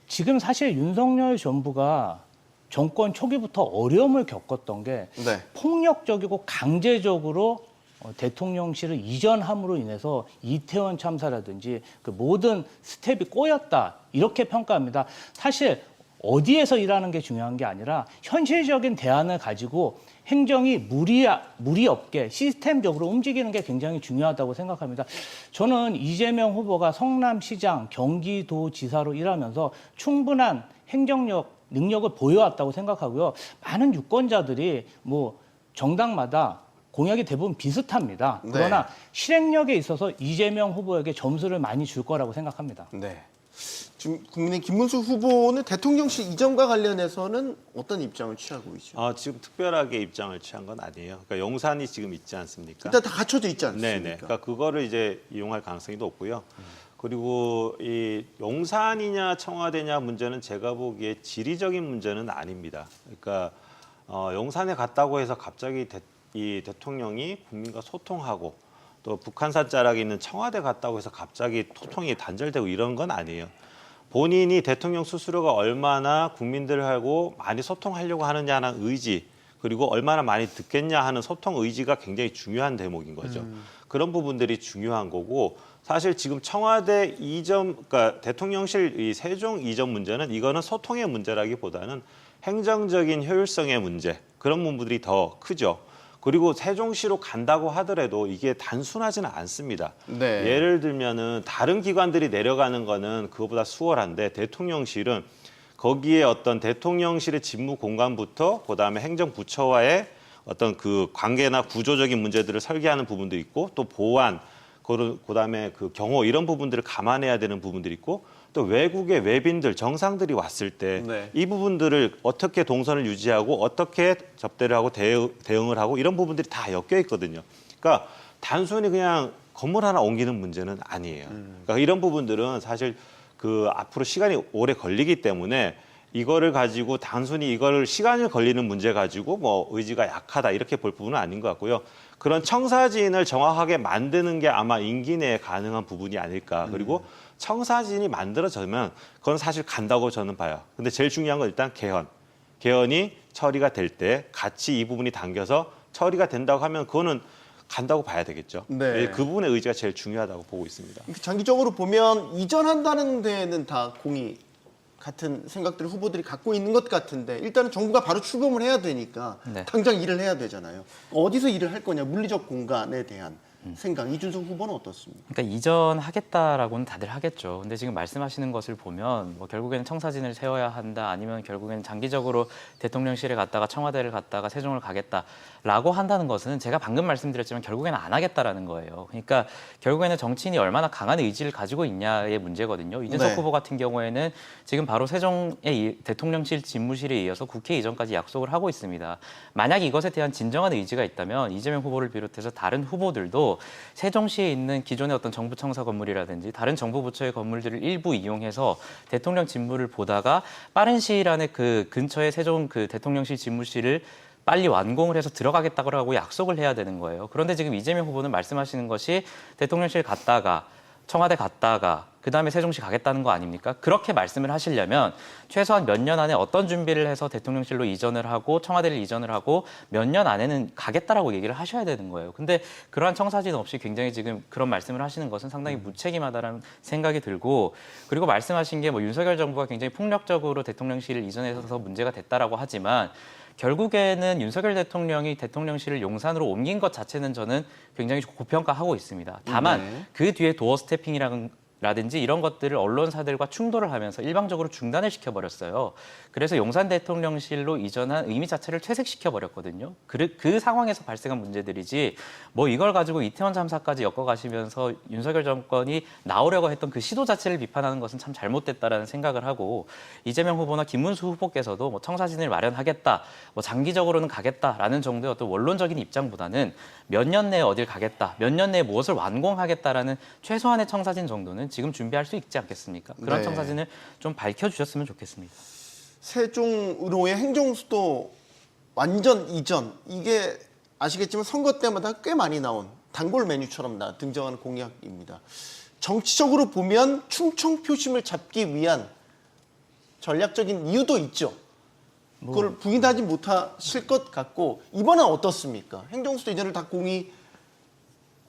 지금 사실 윤석열 정부가 정권 초기부터 어려움을 겪었던 게 네. 폭력적이고 강제적으로 대통령실을 이전함으로 인해서 이태원 참사라든지 그 모든 스텝이 꼬였다 이렇게 평가합니다. 사실 어디에서 일하는 게 중요한 게 아니라 현실적인 대안을 가지고 행정이 무리 없게 시스템적으로 움직이는 게 굉장히 중요하다고 생각합니다. 저는 이재명 후보가 성남시장, 경기도지사로 일하면서 충분한 능력을 보여왔다고 생각하고요. 많은 유권자들이 뭐 정당마다 공약이 대부분 비슷합니다. 그러나 실행력에 있어서 이재명 후보에게 점수를 많이 줄 거라고 생각합니다. 네. 지금 국민의 김문수 후보는 대통령실 이전과 관련해서는 어떤 입장을 취하고 있죠? 지금 특별하게 입장을 취한 건 아니에요. 그러니까 용산이 지금 있지 않습니까? 일단 다 갖춰져 있지 않습니까? 네네. 그러니까 그거를 이제 이용할 가능성이 높고요. 그리고 이 용산이냐 청와대냐 문제는 제가 보기에 지리적인 문제는 아닙니다. 그러니까 용산에 갔다고 해서 갑자기 이 대통령이 국민과 소통하고 또 북한산 자락에 있는 청와대 갔다고 해서 갑자기 소통이 단절되고 이런 건 아니에요. 본인이 대통령 스스로가 얼마나 국민들하고 많이 소통하려고 하느냐는 의지, 그리고 얼마나 많이 듣겠냐 하는 소통 의지가 굉장히 중요한 대목인 거죠. 그런 부분들이 중요한 거고, 사실 지금 청와대 이전, 그러니까 대통령실 이 세종 이전 문제는 이거는 소통의 문제라기보다는 행정적인 효율성의 문제, 그런 부분들이 더 크죠. 그리고 세종시로 간다고 하더라도 이게 단순하지는 않습니다. 네. 예를 들면은 다른 기관들이 내려가는 거는 그거보다 수월한데 대통령실은 거기에 어떤 대통령실의 직무 공간부터 그다음에 행정부처와의 어떤 그 관계나 구조적인 문제들을 설계하는 부분도 있고 또 보안, 그다음에 그 경호 이런 부분들을 감안해야 되는 부분들이 있고 또 외국의 외빈들, 정상들이 왔을 때 이 부분들을 어떻게 동선을 유지하고 어떻게 접대를 하고 대응을 하고 이런 부분들이 다 엮여 있거든요. 그러니까 단순히 그냥 건물 하나 옮기는 문제는 아니에요. 그러니까 이런 부분들은 사실 그 앞으로 시간이 오래 걸리기 때문에 이거를 가지고 단순히 이거를 시간이 걸리는 문제 가지고 뭐 의지가 약하다 이렇게 볼 부분은 아닌 것 같고요. 그런 청사진을 정확하게 만드는 게 아마 임기 내에 가능한 부분이 아닐까. 그리고 청사진이 만들어지면 그건 사실 간다고 저는 봐요. 근데 제일 중요한 건 일단 개헌. 개헌이 처리가 될 때 같이 이 부분이 당겨서 처리가 된다고 하면 그거는 간다고 봐야 되겠죠. 네. 그 부분의 의지가 제일 중요하다고 보고 있습니다. 장기적으로 보면 이전한다는 데는 다 같은 생각들을 후보들이 갖고 있는 것 같은데 일단은 정부가 바로 출범을 해야 되니까 네. 당장 일을 해야 되잖아요. 어디서 일을 할 거냐, 물리적 공간에 대한 생각. 이준석 후보는 어떻습니까? 그러니까 이전하겠다라고는 다들 하겠죠. 근데 지금 말씀하시는 것을 보면 뭐 결국에는 청사진을 세워야 한다, 아니면 결국에는 장기적으로 대통령실에 갔다가 청와대를 갔다가 세종을 가겠다라고 한다는 것은 제가 방금 말씀드렸지만 결국에는 안 하겠다라는 거예요. 그러니까 결국에는 정치인이 얼마나 강한 의지를 가지고 있냐의 문제거든요. 이준석 네. 후보 같은 경우에는 지금 바로 세종의 대통령실 집무실에 이어서 국회 이전까지 약속을 하고 있습니다. 만약 이것에 대한 진정한 의지가 있다면 이재명 후보를 비롯해서 다른 후보들도 세종시에 있는 기존의 어떤 정부 청사 건물이라든지 다른 정부 부처의 건물들을 일부 이용해서 대통령 집무를 보다가 빠른 시일 안에 그 근처에 세종 그 대통령실 집무실을 빨리 완공을 해서 들어가겠다고 하고 약속을 해야 되는 거예요. 그런데 지금 이재명 후보는 말씀하시는 것이 대통령실 갔다가 청와대 갔다가 그다음에 세종시 가겠다는 거 아닙니까? 그렇게 말씀을 하시려면 최소한 몇 년 안에 어떤 준비를 해서 대통령실로 이전을 하고 청와대를 이전을 하고 몇 년 안에는 가겠다라고 얘기를 하셔야 되는 거예요. 근데 그러한 청사진 없이 굉장히 지금 그런 말씀을 하시는 것은 상당히 무책임하다는 생각이 들고, 그리고 말씀하신 게 뭐 윤석열 정부가 굉장히 폭력적으로 대통령실을 이전해서 문제가 됐다라고 하지만 결국에는 윤석열 대통령이 대통령실을 용산으로 옮긴 것 자체는 저는 굉장히 고평가하고 있습니다. 다만 그 뒤에 도어 스태핑이라든지 이런 것들을 언론사들과 충돌을 하면서 일방적으로 중단을 시켜버렸어요. 그래서 용산 대통령실로 이전한 의미 자체를 퇴색시켜버렸거든요. 그 상황에서 발생한 문제들이지 뭐 이걸 가지고 이태원 참사까지 엮어가시면서 윤석열 정권이 나오려고 했던 그 시도 자체를 비판하는 것은 참 잘못됐다라는 생각을 하고, 이재명 후보나 김문수 후보께서도 뭐 청사진을 마련하겠다, 뭐 장기적으로는 가겠다라는 정도의 어떤 원론적인 입장보다는 몇 년 내에 어딜 가겠다, 몇 년 내에 무엇을 완공하겠다라는 최소한의 청사진 정도는 지금 준비할 수 있지 않겠습니까? 그런 네. 청사진을 좀 밝혀주셨으면 좋겠습니다. 세종으로의 행정수도 완전 이전, 이게 아시겠지만 선거 때마다 꽤 많이 나온 단골 메뉴처럼 등장하는 공약입니다. 정치적으로 보면 충청 표심을 잡기 위한 전략적인 이유도 있죠. 그걸 부인하지 못하실 것 같고, 이번엔 어떻습니까? 행정수도 이전을 다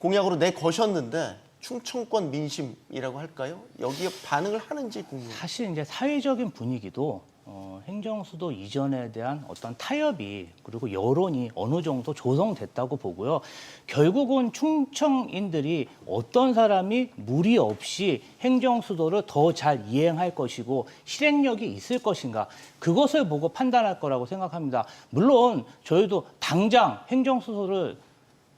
공약으로 내거셨는데 충청권 민심이라고 할까요? 여기에 반응을 하는지 궁금해요. 사실 이제 사회적인 분위기도 행정수도 이전에 대한 어떤 타협이 그리고 여론이 어느 정도 조성됐다고 보고요. 결국은 충청인들이 어떤 사람이 무리 없이 행정수도를 더 잘 이행할 것이고 실행력이 있을 것인가 그것을 보고 판단할 거라고 생각합니다. 물론 저희도 당장 행정수도를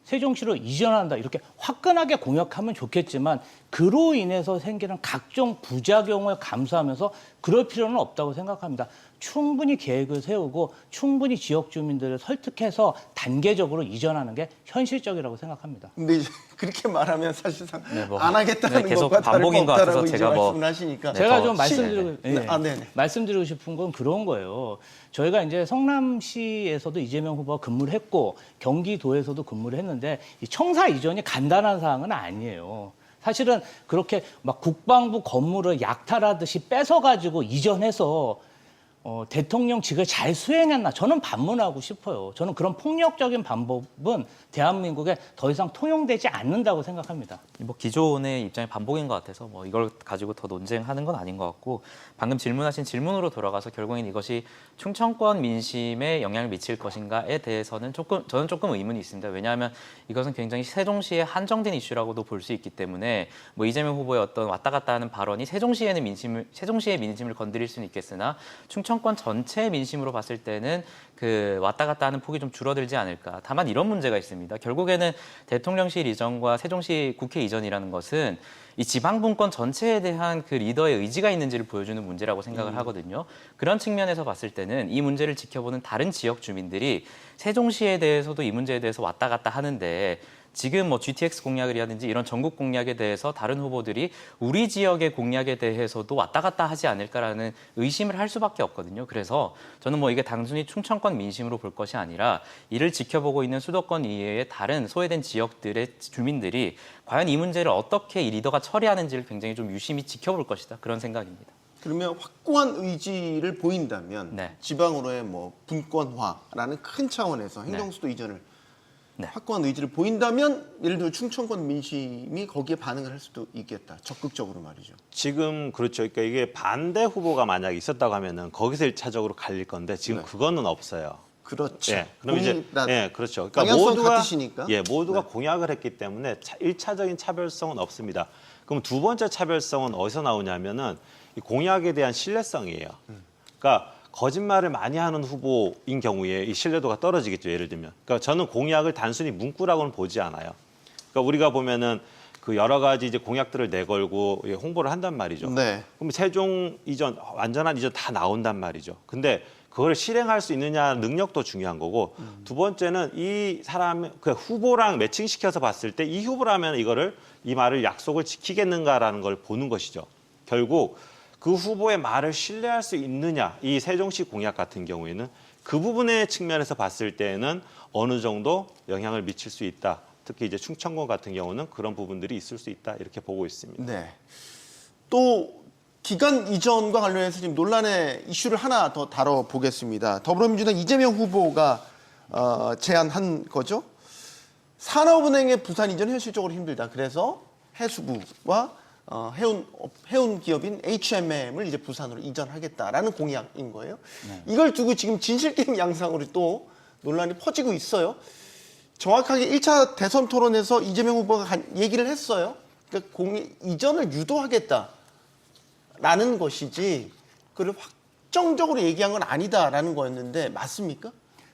세종시로 이전한다 이렇게 화끈하게 공약하면 좋겠지만 그로 인해서 생기는 각종 부작용을 감수하면서 그럴 필요는 없다고 생각합니다. 충분히 계획을 세우고 충분히 지역 주민들을 설득해서 단계적으로 이전하는 게 현실적이라고 생각합니다. 근데 이제 그렇게 말하면 사실상 네, 뭐, 안 하겠다는 네, 계속 것과 다를 거 반복인 것 없다라고 같아서 이제 제가 뭐- 말씀을 하시니까 네, 제가 더 좀 말씀드리고, 네네. 말씀드리고 싶은 건 그런 거예요. 저희가 이제 성남시에서도 이재명 후보가 근무를 했고 경기도에서도 근무를 했는데 이 청사 이전이 간단한 사항은 아니에요. 사실은 그렇게 막 국방부 건물을 약탈하듯이 뺏어가지고 이전해서 대통령직을 잘 수행했나 저는 반문하고 싶어요. 저는 그런 폭력적인 방법은 대한민국에 더 이상 통용되지 않는다고 생각합니다. 뭐 기존의 입장이 반복인 것 같아서 뭐 이걸 가지고 더 논쟁하는 건 아닌 것 같고 방금 질문하신 질문으로 돌아가서 결국엔 이것이 충청권 민심에 영향을 미칠 것인가에 대해서는 저는 조금 의문이 있습니다. 왜냐하면 이것은 굉장히 세종시에 한정된 이슈라고도 볼 수 있기 때문에 뭐 이재명 후보의 어떤 왔다 갔다 하는 발언이 세종시의 민심을 건드릴 수는 있겠으나 충청권 전체 민심으로 봤을 때는 그 왔다 갔다 하는 폭이 좀 줄어들지 않을까. 다만 이런 문제가 있습니다. 결국에는 대통령실 이전과 세종시 국회 이전이라는 것은 이 지방분권 전체에 대한 그 리더의 의지가 있는지를 보여주는 문제라고 생각을 하거든요. 그런 측면에서 봤을 때는 이 문제를 지켜보는 다른 지역 주민들이 세종시에 대해서도 이 문제에 대해서 왔다 갔다 하는데 지금 뭐 GTX 공약이라든지 이런 전국 공약에 대해서 다른 후보들이 우리 지역의 공약에 대해서도 왔다 갔다 하지 않을까라는 의심을 할 수밖에 없거든요. 그래서 저는 뭐 이게 단순히 충청권 민심으로 볼 것이 아니라 이를 지켜보고 있는 수도권 이외의 다른 소외된 지역들의 주민들이 과연 이 문제를 어떻게 이 리더가 처리하는지를 굉장히 좀 유심히 지켜볼 것이다. 그런 생각입니다. 그러면 확고한 의지를 보인다면 네. 지방으로의 뭐 분권화라는 큰 차원에서 행정수도 이전을 네. 확고한 의지를 보인다면 예를 들어 충청권 민심이 거기에 반응을 할 수도 있겠다. 적극적으로 말이죠. 지금 그렇죠. 그러니까 이게 반대 후보가 만약 있었다고 하면은 거기서 1차적으로 갈릴 건데 지금 네. 그거는 없어요. 그렇죠. 예, 그럼 이제 공이 예, 그렇죠. 그러니까 방향성 모두가 같으시니까. 모두가 네. 공약을 했기 때문에 1차적인 차별성은 없습니다. 그럼 두 번째 차별성은 어디서 나오냐면은 이 공약에 대한 신뢰성이에요. 그러니까 거짓말을 많이 하는 후보인 경우에 이 신뢰도가 떨어지겠죠. 예를 들면. 그러니까 저는 공약을 단순히 문구라고는 보지 않아요. 그러니까 우리가 보면은 그 여러 가지 이제 공약들을 내걸고 홍보를 한단 말이죠. 네. 그럼 세종 이전, 완전한 이전 다 나온단 말이죠. 근데 그걸 실행할 수 있느냐 능력도 중요한 거고 두 번째는 이 사람 그 후보랑 매칭시켜서 봤을 때 이 후보라면 이 말을 약속을 지키겠는가라는 걸 보는 것이죠. 결국 그 후보의 말을 신뢰할 수 있느냐 이 세종시 공약 같은 경우에는 그 부분의 측면에서 봤을 때는 어느 정도 영향을 미칠 수 있다. 특히 이제 충청권 같은 경우는 그런 부분들이 있을 수 있다 이렇게 보고 있습니다. 네. 또 기간 이전과 관련해서 지금 논란의 이슈를 하나 더 다뤄보겠습니다. 더불어민주당 이재명 후보가 제안한 거죠. 산업은행의 부산 이전 현실적으로 힘들다. 그래서 해수부와 해운 기업인 H&M을 이제 부산으로 이전하겠다라는 공약인 거예요. 네. 이걸 두고 지금 진실게임 양상으로 또 논란이 퍼지고 있어요. 정확하게 1차 대선 토론에서 이재명 후보가 얘기를 했어요. 그러니까 이전을 유도하겠다라는 것이지 그걸 확정적으로 얘기한 건 아니다라는 거였는데 맞습니까?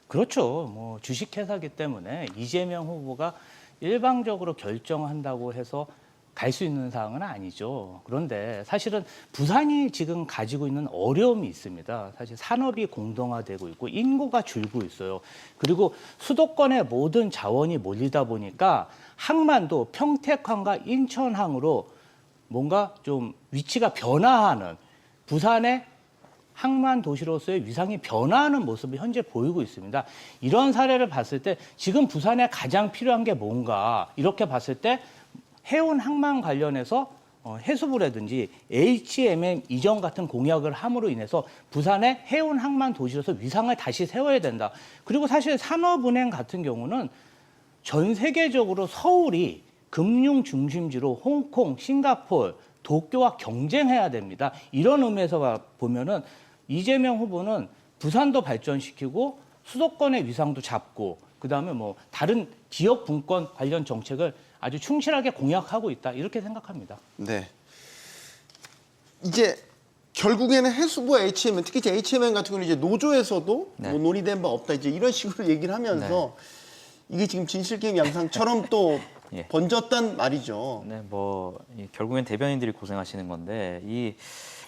그렇죠. 뭐 주식회사기 때문에 이재명 후보가 일방적으로 결정한다고 해서 갈 수 있는 사항은 아니죠. 그런데 사실은 부산이 지금 가지고 있는 어려움이 있습니다. 사실 산업이 공동화되고 있고 인구가 줄고 있어요. 그리고 수도권의 모든 자원이 몰리다 보니까 항만도 평택항과 인천항으로 뭔가 좀 위치가 변화하는 부산의 항만 도시로서의 위상이 변화하는 모습을 현재 보이고 있습니다. 이런 사례를 봤을 때 지금 부산에 가장 필요한 게 뭔가 이렇게 봤을 때 해운 항만 관련해서 해수부라든지 HMM 이전 같은 공약을 함으로 인해서 부산의 해운 항만 도시로서 위상을 다시 세워야 된다. 그리고 사실 산업은행 같은 경우는 전 세계적으로 서울이 금융 중심지로 홍콩, 싱가포르, 도쿄와 경쟁해야 됩니다. 이런 의미에서 보면은 이재명 후보는 부산도 발전시키고 수도권의 위상도 잡고 그다음에 뭐 다른 지역 분권 관련 정책을 아주 충실하게 공약하고 있다. 이렇게 생각합니다. 네. 이제 결국에는 해수부와 HMM, 특히 이제 HMM 같은 경우는 이제 노조에서도 네. 뭐 논의된 바 없다. 이제 이런 식으로 얘기를 하면서 이게 지금 진실게임 양상처럼 또 예. 번졌단 말이죠. 네, 결국엔 대변인들이 고생하시는 건데 이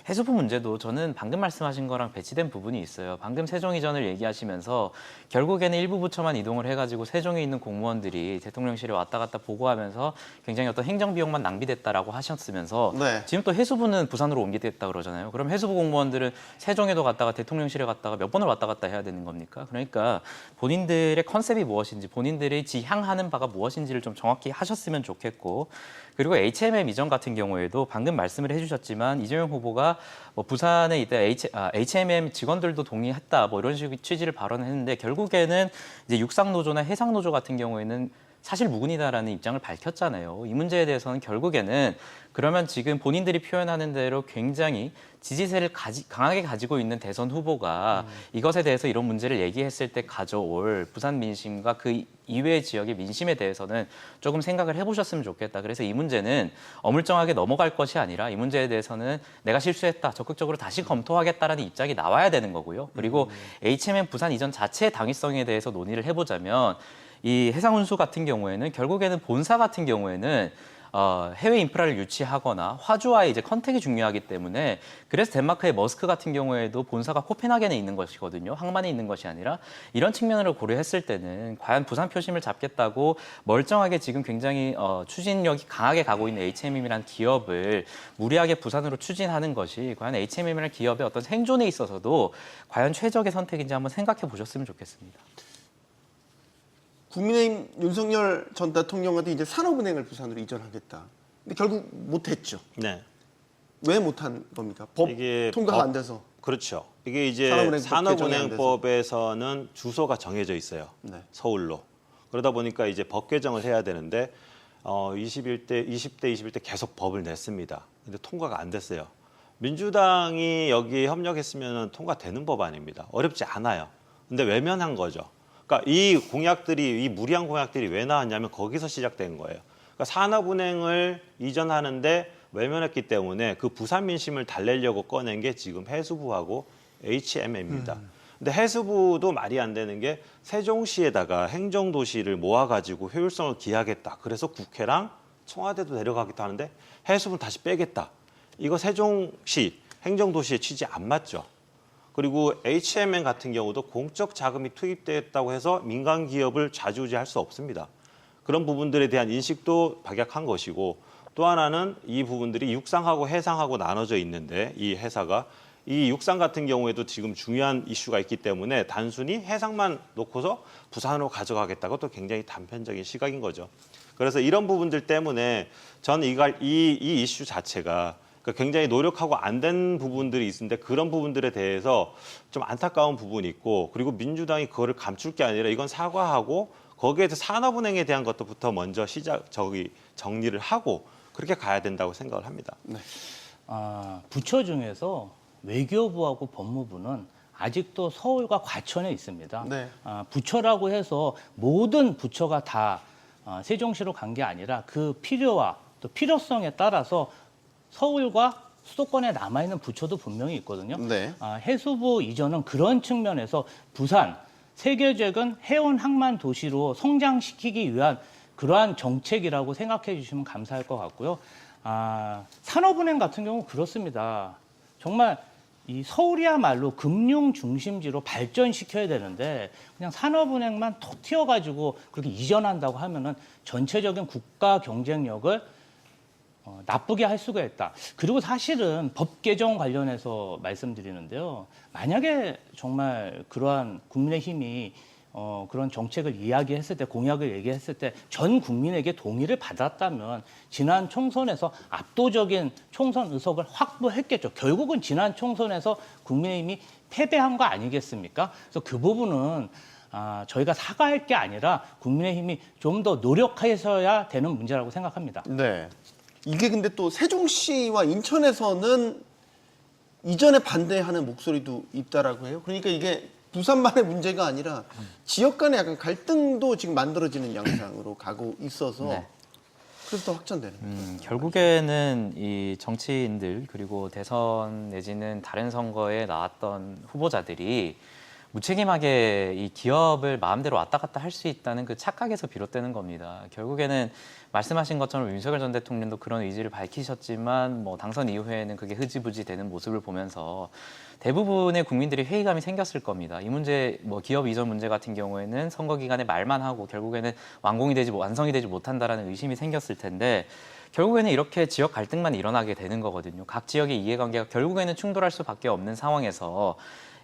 해수부 문제도 저는 방금 말씀하신 거랑 배치된 부분이 있어요. 방금 세종 이전을 얘기하시면서 결국에는 일부 부처만 이동을 해가지고 세종에 있는 공무원들이 대통령실에 왔다 갔다 보고하면서 굉장히 어떤 행정 비용만 낭비됐다라고 하셨으면서 네. 지금 또 해수부는 부산으로 옮기겠다 그러잖아요. 그럼 해수부 공무원들은 세종에도 갔다가 대통령실에 갔다가 몇 번을 왔다 갔다 해야 되는 겁니까? 그러니까 본인들의 컨셉이 무엇인지 본인들이 지향하는 바가 무엇인지를 좀 정확히 하셨으면 좋겠고 그리고 HMM 이전 같은 경우에도 방금 말씀을 해주셨지만 이재명 후보가 부산에 이때 HMM 직원들도 동의했다 이런 식의 취지를 발언했는데 결국에는 이제 육상노조나 해상노조 같은 경우에는 사실 무근이다라는 입장을 밝혔잖아요. 이 문제에 대해서는 결국에는 그러면 지금 본인들이 표현하는 대로 굉장히 지지세를 강하게 가지고 있는 대선 후보가 이것에 대해서 이런 문제를 얘기했을 때 가져올 부산 민심과 그 이외의 지역의 민심에 대해서는 조금 생각을 해보셨으면 좋겠다. 그래서 이 문제는 어물쩡하게 넘어갈 것이 아니라 이 문제에 대해서는 내가 실수했다. 적극적으로 다시 검토하겠다라는 입장이 나와야 되는 거고요. 그리고 HMM 부산 이전 자체의 당위성에 대해서 논의를 해보자면 이 해상운수 같은 경우에는 결국에는 본사 같은 경우에는 해외 인프라를 유치하거나 화주와의 이제 컨택이 중요하기 때문에 그래서 덴마크의 머스크 같은 경우에도 본사가 코펜하겐에 있는 것이거든요. 항만에 있는 것이 아니라 이런 측면을 고려했을 때는 과연 부산 표심을 잡겠다고 멀쩡하게 지금 굉장히 추진력이 강하게 가고 있는 HMM이라는 기업을 무리하게 부산으로 추진하는 것이 과연 HMM이라는 기업의 어떤 생존에 있어서도 과연 최적의 선택인지 한번 생각해 보셨으면 좋겠습니다. 국민의힘 윤석열 전 대통령 같은 이제 산업은행을 부산으로 이전하겠다. 근데 결국 못했죠. 네. 왜 못한 겁니까? 법 이게 통과가 안 돼서. 그렇죠. 이게 이제 산업은행법 산업은행법에서는 주소가 정해져 있어요. 네. 서울로. 그러다 보니까 이제 법 개정을 해야 되는데 20대, 21대 계속 법을 냈습니다. 근데 통과가 안 됐어요. 민주당이 여기에 협력했으면 통과되는 법안입니다. 어렵지 않아요. 근데 외면한 거죠. 그러니까 이 무리한 공약들이 왜 나왔냐면 거기서 시작된 거예요. 그러니까 산업은행을 이전하는데 외면했기 때문에 그 부산 민심을 달래려고 꺼낸 게 지금 해수부하고 HMM입니다. 근데 해수부도 말이 안 되는 게 세종시에다가 행정도시를 모아가지고 효율성을 기하겠다. 그래서 국회랑 청와대도 내려가겠다 하는데 해수부는 다시 빼겠다. 이거 세종시 행정도시의 취지 안 맞죠. 그리고 HMM 같은 경우도 공적 자금이 투입됐다고 해서 민간 기업을 좌지우지할 수 없습니다. 그런 부분들에 대한 인식도 박약한 것이고 또 하나는 이 부분들이 육상하고 해상하고 나눠져 있는데 이 회사가 이 육상 같은 경우에도 지금 중요한 이슈가 있기 때문에 단순히 해상만 놓고서 부산으로 가져가겠다고 또 굉장히 단편적인 시각인 거죠. 그래서 이런 부분들 때문에 저는 이 이슈 자체가 굉장히 노력하고 안 된 부분들이 있는데 그런 부분들에 대해서 좀 안타까운 부분이 있고 그리고 민주당이 그거를 감출 게 아니라 이건 사과하고 거기에 대해서 산업은행에 대한 것부터 먼저 정리를 하고 그렇게 가야 된다고 생각을 합니다. 네. 부처 중에서 외교부하고 법무부는 아직도 서울과 과천에 있습니다. 네. 부처라고 해서 모든 부처가 다 세종시로 간 게 아니라 그 필요와 또 필요성에 따라서 서울과 수도권에 남아있는 부처도 분명히 있거든요. 네. 해수부 이전은 그런 측면에서 부산, 세계적인 해운 항만 도시로 성장시키기 위한 그러한 정책이라고 생각해 주시면 감사할 것 같고요. 산업은행 같은 경우 그렇습니다. 정말 이 서울이야말로 금융 중심지로 발전시켜야 되는데 그냥 산업은행만 톡 튀어가지고 그렇게 이전한다고 하면은 전체적인 국가 경쟁력을 나쁘게 할 수가 있다. 그리고 사실은 법 개정 관련해서 말씀드리는데요. 만약에 정말 그러한 국민의힘이 그런 정책을 이야기했을 때, 공약을 얘기했을 때 전 국민에게 동의를 받았다면 지난 총선에서 압도적인 총선 의석을 확보했겠죠. 결국은 지난 총선에서 국민의힘이 패배한 거 아니겠습니까? 그래서 그 부분은 저희가 사과할 게 아니라 국민의힘이 좀 더 노력하셔야 되는 문제라고 생각합니다. 네. 이게 근데 또 세종시와 인천에서는 이전에 반대하는 목소리도 있다라고 해요. 그러니까 이게 부산만의 문제가 아니라 지역 간의 약간 갈등도 지금 만들어지는 양상으로 가고 있어서 네. 그래서 더 확전되는. 결국에는 이 정치인들 그리고 대선 내지는 다른 선거에 나왔던 후보자들이 무책임하게 이 기업을 마음대로 왔다 갔다 할 수 있다는 그 착각에서 비롯되는 겁니다. 결국에는 말씀하신 것처럼 윤석열 전 대통령도 그런 의지를 밝히셨지만 뭐 당선 이후에는 그게 흐지부지 되는 모습을 보면서 대부분의 국민들이 회의감이 생겼을 겁니다. 이 문제, 뭐 기업 이전 문제 같은 경우에는 선거 기간에 말만 하고 결국에는 완성이 되지 못한다라는 의심이 생겼을 텐데 결국에는 이렇게 지역 갈등만 일어나게 되는 거거든요. 각 지역의 이해관계가 결국에는 충돌할 수밖에 없는 상황에서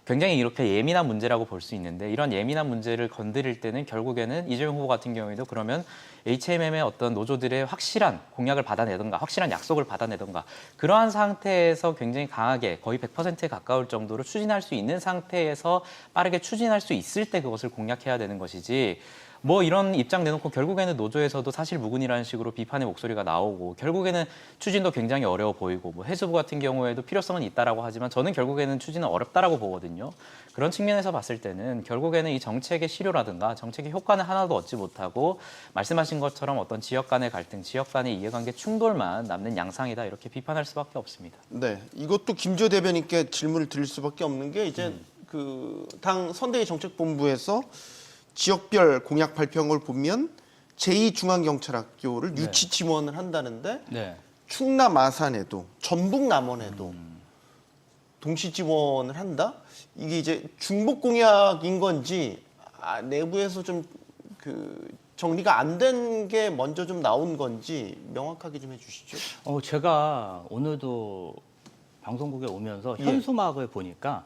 굉장히 이렇게 예민한 문제라고 볼 수 있는데 이런 예민한 문제를 건드릴 때는 결국에는 이재명 후보 같은 경우에도 그러면 HMM의 어떤 노조들의 확실한 공약을 받아내던가 확실한 약속을 받아내던가 그러한 상태에서 굉장히 강하게 거의 100%에 가까울 정도로 추진할 수 있는 상태에서 빠르게 추진할 수 있을 때 그것을 공략해야 되는 것이지 뭐 이런 입장 내놓고 결국에는 노조에서도 사실무근이라는 식으로 비판의 목소리가 나오고 결국에는 추진도 굉장히 어려워 보이고 뭐 해수부 같은 경우에도 필요성은 있다라고 하지만 저는 결국에는 추진은 어렵다라고 보거든요. 그런 측면에서 봤을 때는 결국에는 이 정책의 실효라든가 정책의 효과는 하나도 얻지 못하고 말씀하신 것처럼 어떤 지역 간의 갈등, 지역 간의 이해관계 충돌만 남는 양상이다 이렇게 비판할 수밖에 없습니다. 네, 이것도 김지호 대변인께 질문을 드릴 수밖에 없는 게 이제 그 당 선대위 정책본부에서 지역별 공약 발표한 걸 보면 제2중앙경찰학교를 유치 지원을 한다는데 네. 충남 아산에도 전북 남원에도 동시 지원을 한다? 이게 이제 중복 공약인 건지 내부에서 좀 그 정리가 안 된 게 먼저 좀 나온 건지 명확하게 좀 해주시죠. 제가 오늘도 방송국에 오면서 예. 현수막을 보니까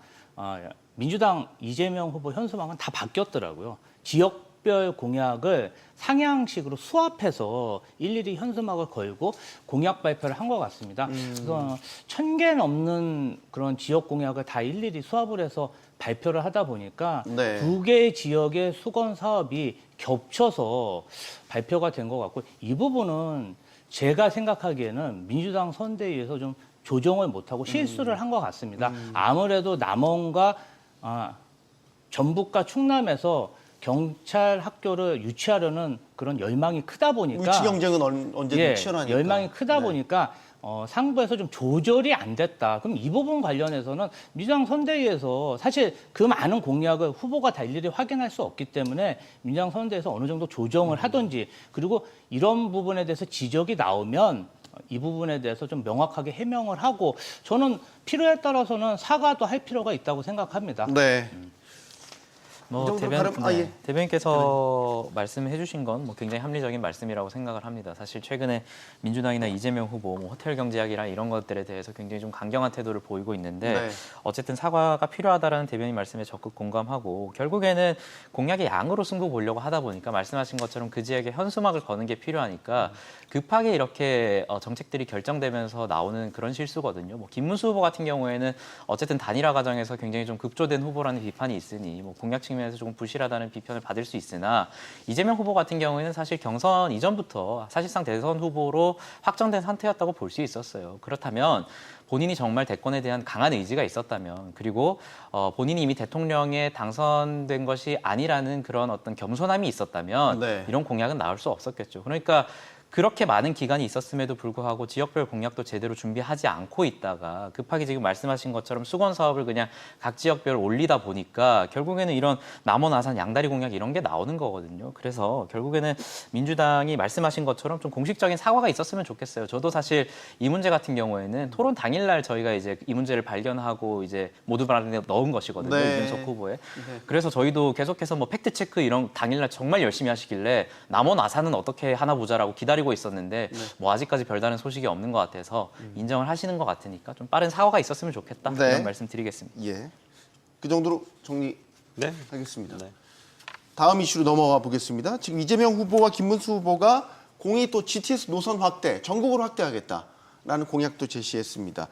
민주당 이재명 후보 현수막은 다 바뀌었더라고요. 지역별 공약을 상향식으로 수합해서 일일이 현수막을 걸고 공약 발표를 한 것 같습니다. 그래서 1000개 넘는 그런 지역 공약을 다 일일이 수합을 해서 발표를 하다 보니까 네. 두 개의 지역의 수건 사업이 겹쳐서 발표가 된 것 같고 이 부분은 제가 생각하기에는 민주당 선대위에서 좀 조정을 못하고 실수를 한 것 같습니다. 아무래도 남원과 전북과 충남에서 경찰 학교를 유치하려는 그런 열망이 크다 보니까 위치 경쟁은 언제든 치열하니까. 열망이 크다 네. 보니까 상부에서 좀 조절이 안 됐다. 그럼 이 부분 관련해서는 민주당 선대위에서 사실 그 많은 공약을 후보가 다 일일이 확인할 수 없기 때문에 민주당 선대위에서 어느 정도 조정을 하든지 그리고 이런 부분에 대해서 지적이 나오면 이 부분에 대해서 좀 명확하게 해명을 하고 저는 필요에 따라서는 사과도 할 필요가 있다고 생각합니다. 네. 뭐 이 정도 발음- 예. 대변인께서 말씀해 주신 건 뭐 굉장히 합리적인 말씀이라고 생각을 합니다. 사실 최근에 민주당이나 이재명 후보 뭐 호텔 경제학이나 이런 것들에 대해서 굉장히 좀 강경한 태도를 보이고 있는데 네. 어쨌든 사과가 필요하다라는 대변인 말씀에 적극 공감하고 결국에는 공약의 양으로 승부 보려고 하다 보니까 말씀하신 것처럼 그 지역에 현수막을 거는 게 필요하니까 급하게 이렇게 정책들이 결정되면서 나오는 그런 실수거든요. 뭐 김문수 후보 같은 경우에는 어쨌든 단일화 과정에서 굉장히 좀 급조된 후보라는 비판이 있으니 뭐 공약 측면에서 조금 부실하다는 비판을 받을 수 있으나 이재명 후보 같은 경우에는 사실 경선 이전부터 사실상 대선 후보로 확정된 상태였다고 볼 수 있었어요. 그렇다면 본인이 정말 대권에 대한 강한 의지가 있었다면 그리고 본인이 이미 대통령에 당선된 것이 아니라는 그런 어떤 겸손함이 있었다면 네. 이런 공약은 나올 수 없었겠죠. 그러니까 그렇게 많은 기간이 있었음에도 불구하고 지역별 공약도 제대로 준비하지 않고 있다가 급하게 지금 말씀하신 것처럼 수건 사업을 그냥 각 지역별 올리다 보니까 결국에는 이런 남원, 아산, 양다리 공약 이런 게 나오는 거거든요. 그래서 결국에는 민주당이 말씀하신 것처럼 좀 공식적인 사과가 있었으면 좋겠어요. 저도 사실 이 문제 같은 경우에는 토론 당일날 저희가 이제 이 문제를 발견하고 이제 모두 발언에 넣은 것이거든요. 네. 이준석 후보에. 그래서 저희도 계속해서 뭐 팩트 체크 이런 당일날 정말 열심히 하시길래 남원, 아산은 어떻게 하나 보자라고 기다리고 기다리고 있었는데 뭐 아직까지 별다른 소식이 없는 것 같아서 인정을 하시는 것 같으니까 좀 빠른 사과가 있었으면 좋겠다 네. 이런 말씀 드리겠습니다. 예. 그 정도로 네. 정리하겠습니다. 네. 다음 이슈로 넘어가 보겠습니다. 지금 이재명 후보와 김문수 후보가 공이 또 GTX 노선 확대, 전국으로 확대하겠다라는 공약도 제시했습니다.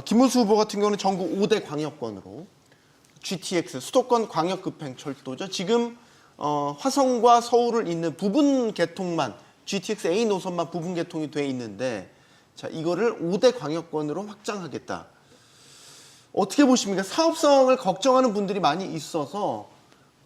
김문수 후보 같은 경우는 전국 5대 광역권으로 GTX, 수도권 광역급행철도죠. 지금 화성과 서울을 잇는 부분 개통만, GTX A 노선만 부분 개통이 돼 있는데, 자, 이거를 5대 광역권으로 확장하겠다. 어떻게 보십니까? 사업성을 걱정하는 분들이 많이 있어서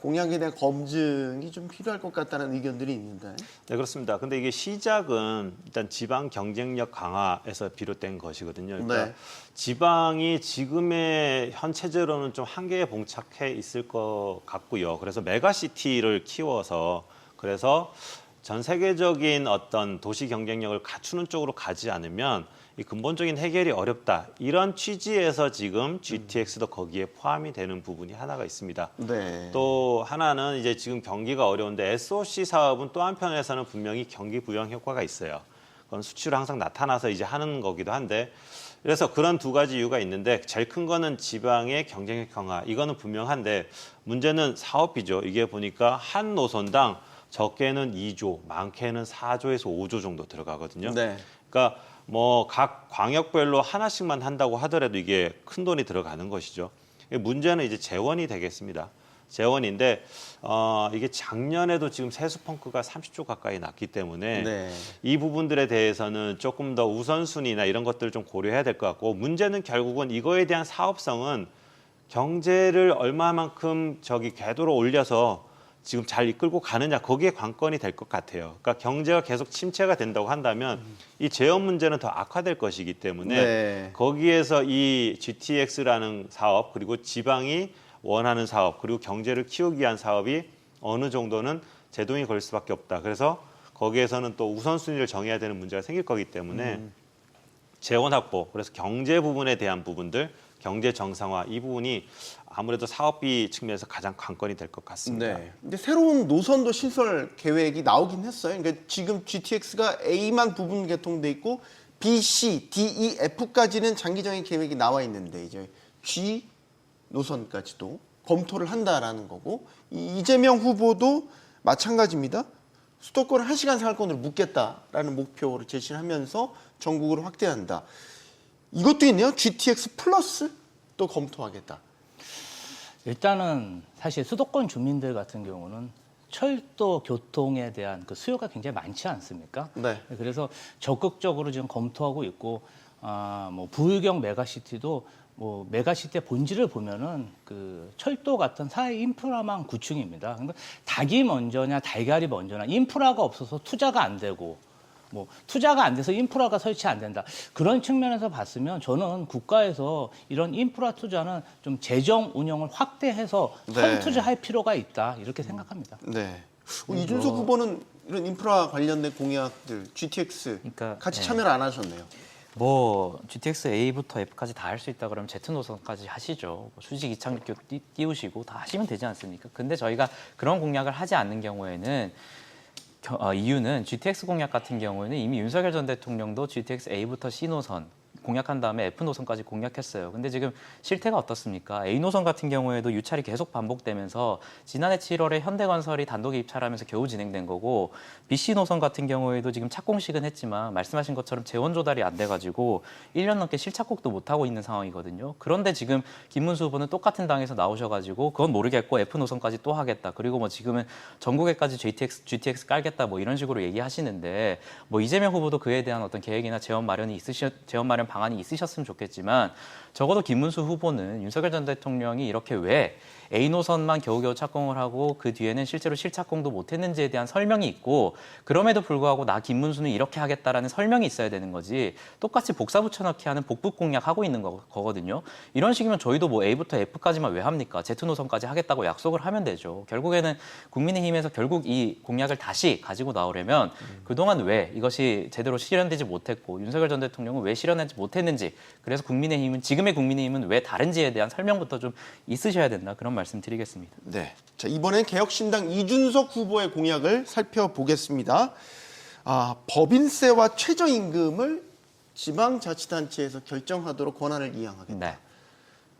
공약에 대한 검증이 좀 필요할 것 같다는 의견들이 있는데. 네, 그렇습니다. 근데 이게 시작은 일단 지방 경쟁력 강화에서 비롯된 것이거든요. 그러니까 네. 지방이 지금의 현 체제로는 좀 한계에 봉착해 있을 것 같고요. 그래서 메가시티를 키워서 그래서 전 세계적인 어떤 도시 경쟁력을 갖추는 쪽으로 가지 않으면 이 근본적인 해결이 어렵다. 이런 취지에서 지금 GTX도 거기에 포함이 되는 부분이 하나가 있습니다. 네. 또 하나는 이제 지금 경기가 어려운데 SOC 사업은 또 한편에서는 분명히 경기 부양 효과가 있어요. 그건 수치로 항상 나타나서 이제 하는 거기도 한데 그래서 그런 두 가지 이유가 있는데 제일 큰 거는 지방의 경쟁력 강화. 이거는 분명한데 문제는 사업비죠. 이게 보니까 한 노선당 적게는 2조, 많게는 4조에서 5조 정도 들어가거든요. 네. 그러니까 뭐 각 광역별로 하나씩만 한다고 하더라도 이게 큰 돈이 들어가는 것이죠. 문제는 이제 재원이 되겠습니다. 재원인데 이게 작년에도 지금 세수 펑크가 30조 가까이 났기 때문에 네. 이 부분들에 대해서는 조금 더 우선순위나 이런 것들을 좀 고려해야 될 것 같고 문제는 결국은 이거에 대한 사업성은 경제를 얼마만큼 궤도로 올려서 지금 잘 이끌고 가느냐 거기에 관건이 될 것 같아요. 그러니까 경제가 계속 침체가 된다고 한다면 이 재원 문제는 더 악화될 것이기 때문에 네. 거기에서 이 GTX라는 사업 그리고 지방이 원하는 사업 그리고 경제를 키우기 위한 사업이 어느 정도는 제동이 걸릴 수밖에 없다. 그래서 거기에서는 또 우선순위를 정해야 되는 문제가 생길 거기 때문에 재원 확보 그래서 경제 부분에 대한 부분들 경제 정상화 이 부분이 아무래도 사업비 측면에서 가장 관건이 될 것 같습니다. 네. 근데 새로운 노선도 신설 계획이 나오긴 했어요. 그러니까 지금 GTX가 A만 부분 개통돼 있고 B, C, D, E, F까지는 장기적인 계획이 나와 있는데 이제 G 노선까지도 검토를 한다라는 거고 이재명 후보도 마찬가지입니다. 수도권을 1시간 생활권으로 묶겠다라는 목표를 제시하면서 전국으로 확대한다. 이것도 있네요. GTX 플러스 또 검토하겠다. 일단은 사실 수도권 주민들 같은 경우는 철도 교통에 대한 그 수요가 굉장히 많지 않습니까? 네. 그래서 적극적으로 지금 검토하고 있고, 뭐 부유경 메가시티도 뭐 메가시티의 본질을 보면은 그 철도 같은 사회 인프라망 구축입니다. 그러니까 닭이 먼저냐 달걀이 먼저냐 인프라가 없어서 투자가 안 되고. 뭐 투자가 안 돼서 인프라가 설치 안 된다. 그런 측면에서 봤으면 저는 국가에서 이런 인프라 투자는 좀 재정 운영을 확대해서 네. 선투자할 필요가 있다. 이렇게 생각합니다. 네. 이준석 후보는 이런 인프라 관련된 공약들 GTX 그러니까, 같이 네. 참여를 안 하셨네요. 뭐 GTX A부터 F까지 다 할 수 있다 그러면 Z 노선까지 하시죠. 뭐 수직 이착륙 띄우시고 다 하시면 되지 않습니까? 근데 저희가 그런 공약을 하지 않는 경우에는 이유는 GTX 공약 같은 경우에는 이미 윤석열 전 대통령도 GTX A부터 C 노선 공약한 다음에 F 노선까지 공약했어요. 근데 지금 실태가 어떻습니까? A 노선 같은 경우에도 유찰이 계속 반복되면서 지난해 7월에 현대건설이 단독 입찰하면서 겨우 진행된 거고 BC 노선 같은 경우에도 지금 착공식은 했지만 말씀하신 것처럼 재원 조달이 안 돼가지고 1년 넘게 실착국도 못하고 있는 상황이거든요. 그런데 지금 김문수 후보는 똑같은 당에서 나오셔가지고 그건 모르겠고 F 노선까지 또 하겠다. 그리고 뭐 지금은 전국에까지 GTX 깔겠다 뭐 이런 식으로 얘기하시는데 뭐 이재명 후보도 그에 대한 어떤 계획이나 재원 마련 방안이 있으셨으면 좋겠지만 적어도 김문수 후보는 윤석열 전 대통령이 이렇게 왜 A 노선만 겨우겨우 착공을 하고 그 뒤에는 실제로 실착공도 못했는지에 대한 설명이 있고 그럼에도 불구하고 나 김문수는 이렇게 하겠다라는 설명이 있어야 되는 거지 똑같이 복사 붙여넣기 하는 복붙 공약하고 있는 거거든요. 이런 식이면 저희도 뭐 A부터 F까지만 왜 합니까? Z 노선까지 하겠다고 약속을 하면 되죠. 결국에는 국민의힘에서 결국 이 공약을 다시 가지고 나오려면 그동안 왜 이것이 제대로 실현되지 못했고 윤석열 전 대통령은 왜 실현하지 못했는지 그래서 지금의 국민의힘은 왜 다른지에 대한 설명부터 좀 있으셔야 된다. 그런 말씀드리겠습니다. 네. 자, 이번엔 개혁신당 이준석 후보의 공약을 살펴보겠습니다. 법인세와 최저임금을 지방자치단체에서 결정하도록 권한을 이양하겠다. 네.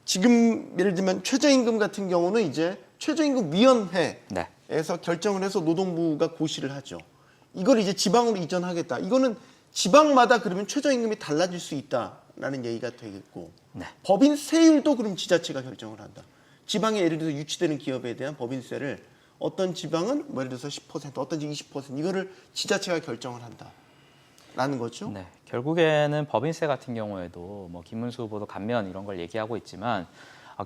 지금 예를 들면 최저임금 같은 경우는 이제 최저임금위원회에서 네. 결정을 해서 노동부가 고시를 하죠. 이걸 이제 지방으로 이전하겠다. 이거는 지방마다 그러면 최저임금이 달라질 수 있다라는 얘기가 되겠고 네. 법인세율도 그럼 지자체가 결정을 한다. 지방에 예를 들어서 유치되는 기업에 대한 법인세를 어떤 지방은 뭐 예를 들어서 10%, 어떤 지 20% 이거를 지자체가 결정을 한다라는 거죠. 네, 결국에는 법인세 같은 경우에도 뭐 김문수 후보도 감면 이런 걸 얘기하고 있지만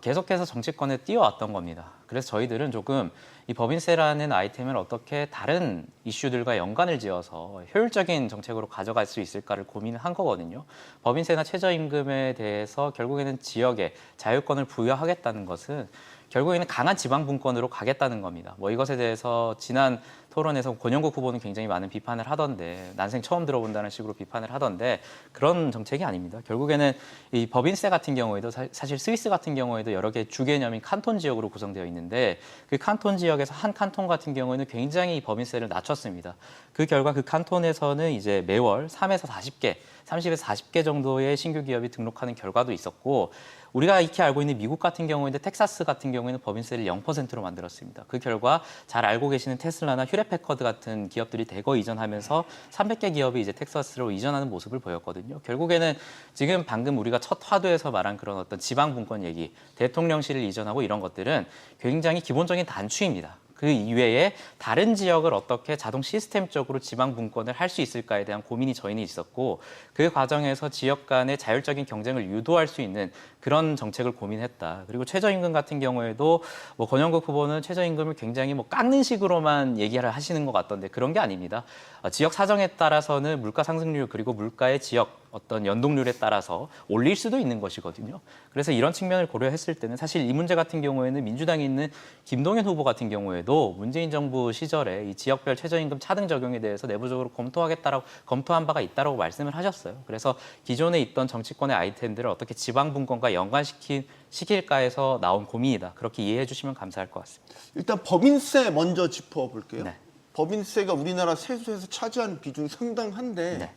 계속해서 정치권에 뛰어왔던 겁니다. 그래서 저희들은 조금 이 법인세라는 아이템을 어떻게 다른 이슈들과 연관을 지어서 효율적인 정책으로 가져갈 수 있을까를 고민한 거거든요. 법인세나 최저임금에 대해서 결국에는 지역에 자율권을 부여하겠다는 것은 결국에는 강한 지방 분권으로 가겠다는 겁니다. 뭐 이것에 대해서 지난 토론에서 권영국 후보는 굉장히 많은 비판을 하던데 난생 처음 들어본다는 식으로 비판을 하던데 그런 정책이 아닙니다. 결국에는 이 법인세 같은 경우에도 사실 스위스 같은 경우에도 여러 개 주개념인 칸톤 지역으로 구성되어 있는데 그 칸톤 지역에서 한 칸톤 같은 경우에는 굉장히 법인세를 낮췄습니다. 그 결과 그 칸톤에서는 이제 매월 3에서 40개, 30에서 40개 정도의 신규 기업이 등록하는 결과도 있었고 우리가 익히 알고 있는 미국 같은 경우인데 텍사스 같은 경우에는 법인세를 0%로 만들었습니다. 그 결과 잘 알고 계시는 테슬라나 휴레패커드 같은 기업들이 대거 이전하면서 300개 기업이 이제 텍사스로 이전하는 모습을 보였거든요. 결국에는 지금 방금 우리가 첫 화두에서 말한 그런 어떤 지방 분권 얘기, 대통령실을 이전하고 이런 것들은 굉장히 기본적인 단추입니다. 그 이외에 다른 지역을 어떻게 자동 시스템적으로 지방 분권을 할 수 있을까에 대한 고민이 저희는 있었고 그 과정에서 지역 간의 자율적인 경쟁을 유도할 수 있는 그런 정책을 고민했다. 그리고 최저임금 같은 경우에도 뭐 권영국 후보는 최저임금을 굉장히 뭐 깎는 식으로만 얘기를 하시는 것 같던데 그런 게 아닙니다. 지역 사정에 따라서는 물가 상승률 그리고 물가의 지역 어떤 연동률에 따라서 올릴 수도 있는 것이거든요. 그래서 이런 측면을 고려했을 때는 사실 이 문제 같은 경우에는 민주당에 있는 김동연 후보 같은 경우에도 문재인 정부 시절에 이 지역별 최저임금 차등 적용에 대해서 내부적으로 검토한 바가 있다라고 말씀을 하셨어요. 그래서 기존에 있던 정치권의 아이템들을 어떻게 지방 분권과 연관시킬까 해서 나온 고민이다. 그렇게 이해해 주시면 감사할 것 같습니다. 일단 법인세 먼저 짚어볼게요. 네. 법인세가 우리나라 세수에서 차지하는 비중이 상당한데 네.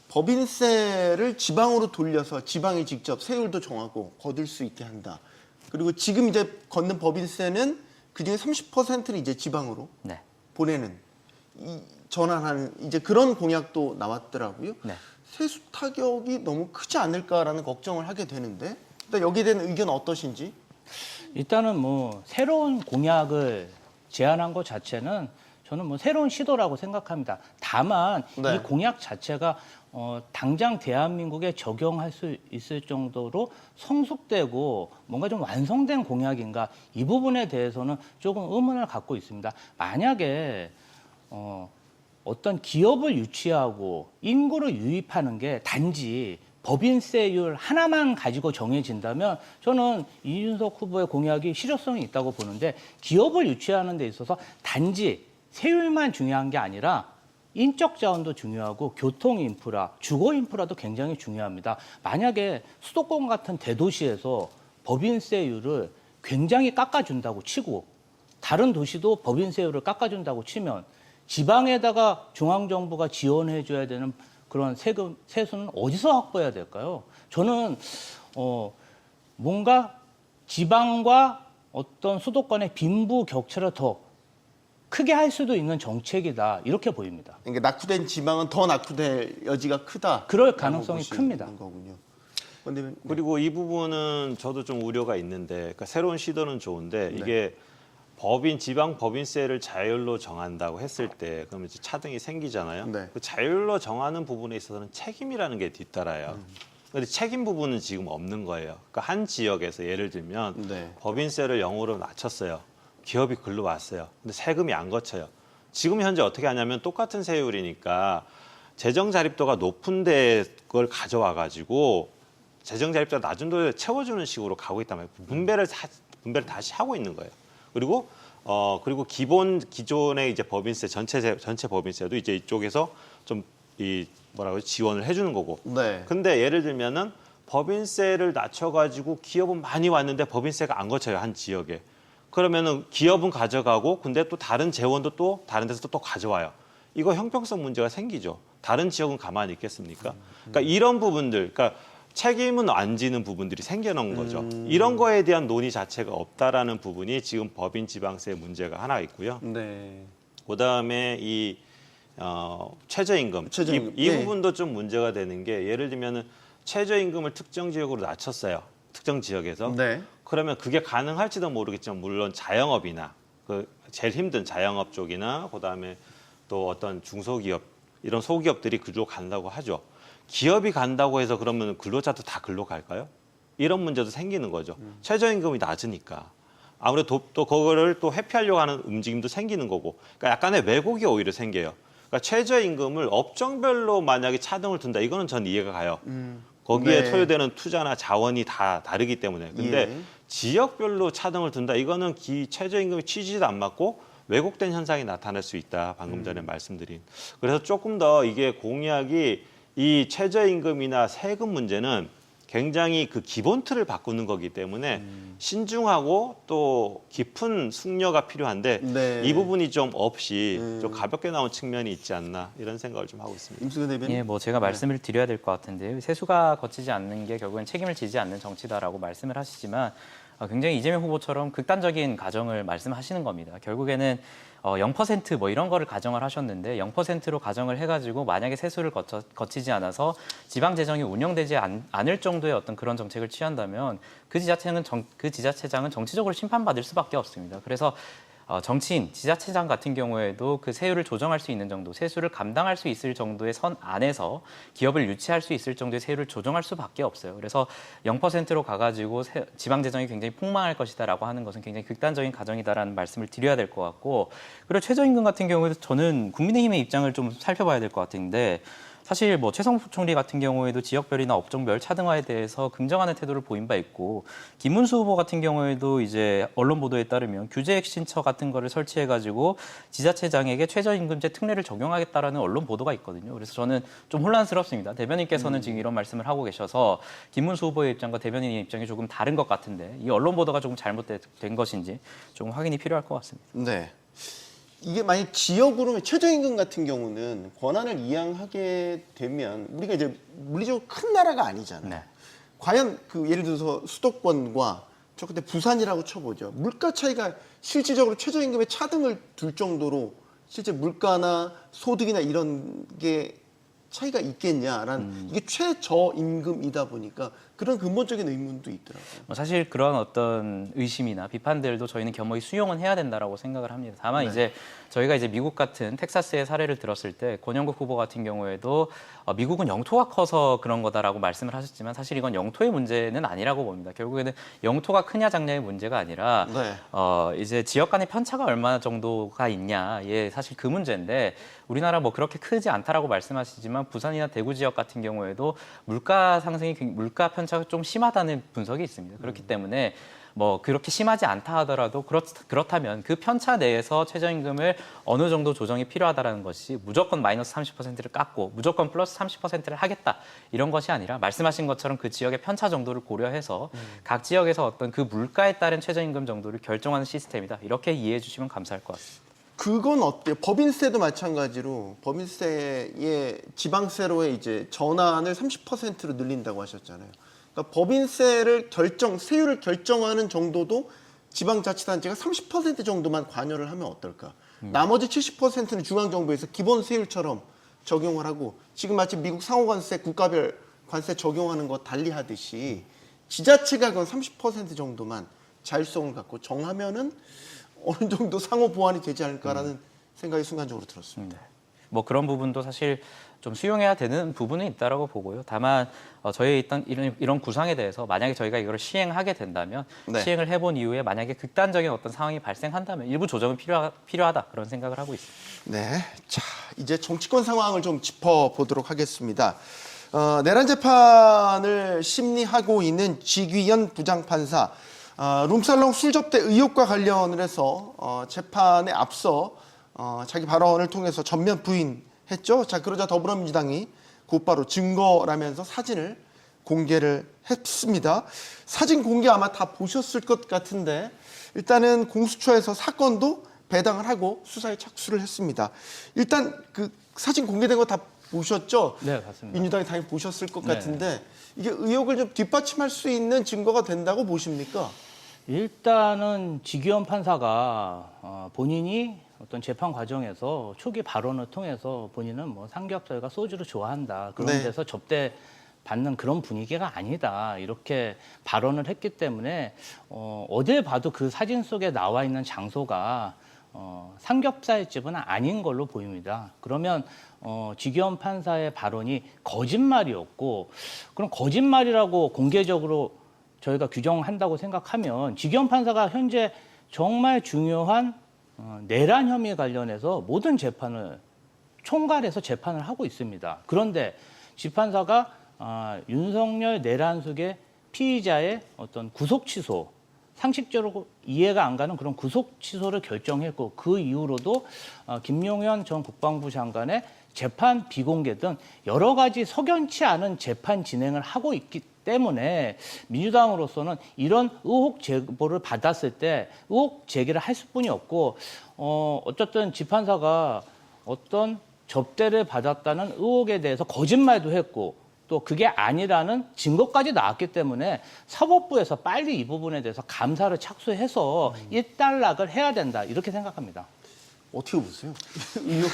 법인세를 지방으로 돌려서 지방이 직접 세율도 정하고 거둘 수 있게 한다. 그리고 지금 이제 걷는 법인세는 그중에 30%를 이제 지방으로 네. 보내는 전환하는 이제 그런 공약도 나왔더라고요. 네. 세수 타격이 너무 크지 않을까라는 걱정을 하게 되는데 일단 여기에 대한 의견 어떠신지? 일단은 뭐 새로운 공약을 제안한 것 자체는 저는 뭐 새로운 시도라고 생각합니다. 다만 네. 이 공약 자체가 당장 대한민국에 적용할 수 있을 정도로 성숙되고 뭔가 좀 완성된 공약인가 이 부분에 대해서는 조금 의문을 갖고 있습니다. 만약에 어떤 기업을 유치하고 인구를 유입하는 게 단지 법인세율 하나만 가지고 정해진다면 저는 이준석 후보의 공약이 실효성이 있다고 보는데 기업을 유치하는 데 있어서 단지 세율만 중요한 게 아니라 인적 자원도 중요하고 교통 인프라, 주거 인프라도 굉장히 중요합니다. 만약에 수도권 같은 대도시에서 법인세율을 굉장히 깎아준다고 치고 다른 도시도 법인세율을 깎아준다고 치면 지방에다가 중앙정부가 지원해줘야 되는 그런 세수는 어디서 확보해야 될까요? 저는 뭔가 지방과 어떤 수도권의 빈부 격차를 더 크게 할 수도 있는 정책이다 이렇게 보입니다. 그러니까 낙후된 지방은 더 낙후될 여지가 크다. 그럴 가능성이 큽니다. 거군요. 근데 그리고 이 부분은 저도 좀 우려가 있는데 그러니까 새로운 시도는 좋은데 이게 지방 법인세를 자율로 정한다고 했을 때 그러면 이제 차등이 생기잖아요. 네. 그 자율로 정하는 부분에 있어서는 책임이라는 게 뒤따라요. 근데 책임 부분은 지금 없는 거예요. 그러니까 한 지역에서 예를 들면 네. 법인세를 0으로 낮췄어요. 기업이 글로 왔어요. 근데 세금이 안 거쳐요. 지금 현재 어떻게 하냐면 똑같은 세율이니까 재정 자립도가 높은 데 걸 가져와 가지고 재정 자립도가 낮은 도에 채워주는 식으로 가고 있단 말이에요. 분배를 다시 하고 있는 거예요. 그리고 기존의 이제 법인세 전체 법인세도 이제 이쪽에서 좀 지원을 해주는 거고. 네. 근데 예를 들면은 법인세를 낮춰가지고 기업은 많이 왔는데 법인세가 안 거쳐요 한 지역에. 그러면은 기업은 가져가고 근데 또 다른 재원도 또 다른 데서 또 가져와요. 이거 형평성 문제가 생기죠. 다른 지역은 가만히 있겠습니까? 그러니까 이런 부분들, 그러니까 책임은 안 지는 부분들이 생겨난 거죠. 이런 거에 대한 논의 자체가 없다라는 부분이 지금 법인 지방세 문제가 하나 있고요. 네. 그다음에 이 최저임금, 최저임금. 이 네. 부분도 좀 문제가 되는 게 예를 들면은 최저임금을 특정 지역으로 낮췄어요. 특정 지역에서. 네. 그러면 그게 가능할지도 모르겠지만 물론 자영업이나 그 제일 힘든 자영업 쪽이나 그다음에 또 어떤 중소기업 이런 소기업들이 그쪽으로 간다고 하죠. 기업이 간다고 해서 그러면 근로자도 다 글로 갈까요? 이런 문제도 생기는 거죠. 최저임금이 낮으니까. 아무래도 또 그거를 또 회피하려고 하는 움직임도 생기는 거고. 그러니까 약간의 왜곡이 오히려 생겨요. 그러니까 최저임금을 업종별로 만약에 차등을 둔다. 이거는 전 이해가 가요. 거기에 네. 소요되는 투자나 자원이 다 다르기 때문에. 근데 예. 지역별로 차등을 둔다. 이거는 최저임금의 취지도 안 맞고 왜곡된 현상이 나타날 수 있다. 방금 전에 말씀드린. 그래서 조금 더 이게 공약이 이 최저임금이나 세금 문제는 굉장히 그 기본 틀을 바꾸는 거기 때문에 신중하고 또 깊은 숙려가 필요한데 네. 이 부분이 좀 없이 좀 가볍게 나온 측면이 있지 않나 이런 생각을 좀 하고 있습니다. 임수근 대변인. 예, 뭐 제가 말씀을 드려야 될 것 같은데요. 세수가 거치지 않는 게 결국엔 책임을 지지 않는 정치다라고 말씀을 하시지만 굉장히 이재명 후보처럼 극단적인 가정을 말씀하시는 겁니다. 결국에는 0% 이런 거를 가정을 하셨는데 0%로 가정을 해가지고 만약에 세수를 거치지 않아서 지방 재정이 운영되지 않을 정도의 어떤 그런 정책을 취한다면 그 지자체장은 정치적으로 심판받을 수밖에 없습니다. 그래서 정치인, 지자체장 같은 경우에도 그 세율을 조정할 수 있는 정도, 세수를 감당할 수 있을 정도의 선 안에서 기업을 유치할 수 있을 정도의 세율을 조정할 수밖에 없어요. 그래서 0%로 가가지고 지방 재정이 굉장히 폭망할 것이다라고 하는 것은 굉장히 극단적인 가정이다라는 말씀을 드려야 될 것 같고, 그리고 최저임금 같은 경우에도 저는 국민의힘의 입장을 좀 살펴봐야 될 것 같은데. 사실 뭐 최성수 총리 같은 경우에도 지역별이나 업종별 차등화에 대해서 긍정하는 태도를 보인 바 있고, 김문수 후보 같은 경우에도 이제 언론 보도에 따르면 규제 혁신처 같은 거를 설치해가지고 지자체장에게 최저임금제 특례를 적용하겠다라는 언론 보도가 있거든요. 그래서 저는 좀 혼란스럽습니다. 대변인께서는 지금 이런 말씀을 하고 계셔서 김문수 후보의 입장과 대변인의 입장이 조금 다른 것 같은데 이 언론 보도가 조금 잘못된 것인지 조금 확인이 필요할 것 같습니다. 네. 이게 만약 지역으로 최저임금 같은 경우는 권한을 이양하게 되면 우리가 이제 물리적으로 큰 나라가 아니잖아요. 네. 과연 그 예를 들어서 수도권과 저 그때 부산이라고 쳐보죠. 물가 차이가 실질적으로 최저임금에 차등을 둘 정도로 실제 물가나 소득이나 이런 게 차이가 있겠냐라는 이게 최저임금이다 보니까 그런 근본적인 의문도 있더라고요. 사실 그런 어떤 의심이나 비판들도 저희는 겸허히 수용은 해야 된다라고 생각을 합니다. 다만 이제 저희가 이제 미국 같은 텍사스의 사례를 들었을 때 권영국 후보 같은 경우에도 미국은 영토가 커서 그런 거다라고 말씀을 하셨지만 사실 이건 영토의 문제는 아니라고 봅니다. 결국에는 영토가 크냐 작냐의 문제가 아니라 네. 이제 지역 간의 편차가 얼마나 정도가 있냐, 예, 사실 그 문제인데 우리나라 뭐 그렇게 크지 않다라고 말씀하시지만 부산이나 대구 지역 같은 경우에도 물가 상승이 물가 편차가 좀 심하다는 분석이 있습니다. 그렇기 때문에 뭐 그렇게 심하지 않다 하더라도 그렇다면 그 편차 내에서 최저임금을 어느 정도 조정이 필요하다라는 것이 무조건 마이너스 30%를 깎고 무조건 플러스 30%를 하겠다 이런 것이 아니라 말씀하신 것처럼 그 지역의 편차 정도를 고려해서 각 지역에서 어떤 그 물가에 따른 최저임금 정도를 결정하는 시스템이다. 이렇게 이해해 주시면 감사할 것 같습니다. 그건 어때요? 법인세도 마찬가지로 법인세의 지방세로의 이제 전환을 30%로 늘린다고 하셨잖아요. 그러니까 법인세를 세율을 결정하는 정도도 지방자치단체가 30% 정도만 관여를 하면 어떨까? 나머지 70%는 중앙정부에서 기본 세율처럼 적용을 하고 지금 마치 미국 상호관세 국가별 관세 적용하는 거 달리 하듯이 지자체가 그건 30% 정도만 자율성을 갖고 정하면은 어느 정도 상호 보완이 되지 않을까라는 생각이 순간적으로 들었습니다. 뭐 그런 부분도 사실 좀 수용해야 되는 부분은 있다라고 보고요. 다만 저희 일단 이런 구상에 대해서 만약에 저희가 이걸 시행하게 된다면 네. 시행을 해본 이후에 만약에 극단적인 어떤 상황이 발생한다면 일부 조정은 필요하다 그런 생각을 하고 있습니다. 네, 자 이제 정치권 상황을 좀 짚어보도록 하겠습니다. 내란 재판을 심리하고 있는 지귀현 부장판사 룸살롱 술 접대 의혹과 관련을 해서 재판에 앞서 자기 발언을 통해서 전면 부인했죠. 자 그러자 더불어민주당이 곧바로 증거라면서 사진을 공개를 했습니다. 사진 공개 아마 다 보셨을 것 같은데 일단은 공수처에서 사건도 배당을 하고 수사에 착수를 했습니다. 일단 그 사진 공개된 거 다 보셨죠? 네, 봤습니다. 민주당이 당연히 보셨을 것 네. 같은데 이게 의혹을 좀 뒷받침할 수 있는 증거가 된다고 보십니까? 일단은 지기현 판사가 본인이 어떤 재판 과정에서 초기 발언을 통해서 본인은 뭐 삼겹살과 소주를 좋아한다. 그런 네. 데서 접대 받는 그런 분위기가 아니다. 이렇게 발언을 했기 때문에 어딜 봐도 그 사진 속에 나와 있는 장소가 삼겹살집은 아닌 걸로 보입니다. 그러면 지기현 판사의 발언이 거짓말이었고, 그럼 거짓말이라고 공개적으로 저희가 규정한다고 생각하면 지기현 판사가 현재 정말 중요한 내란 혐의 관련해서 모든 재판을 총괄해서 재판을 하고 있습니다. 그런데 지판사가 윤석열 내란 속의 피의자의 어떤 구속 취소, 상식적으로 이해가 안 가는 그런 구속 취소를 결정했고, 그 이후로도 김용현 전 국방부 장관의 재판 비공개 등 여러 가지 석연치 않은 재판 진행을 하고 있기 때문에 민주당으로서는 이런 의혹 제보를 받았을 때 의혹 제기를 할 수뿐이 없고, 어쨌든 지판사가 어떤 접대를 받았다는 의혹에 대해서 거짓말도 했고, 또 그게 아니라는 증거까지 나왔기 때문에 사법부에서 빨리 이 부분에 대해서 감사를 착수해서 일단락을 해야 된다, 이렇게 생각합니다. 어떻게 보세요? 의혹.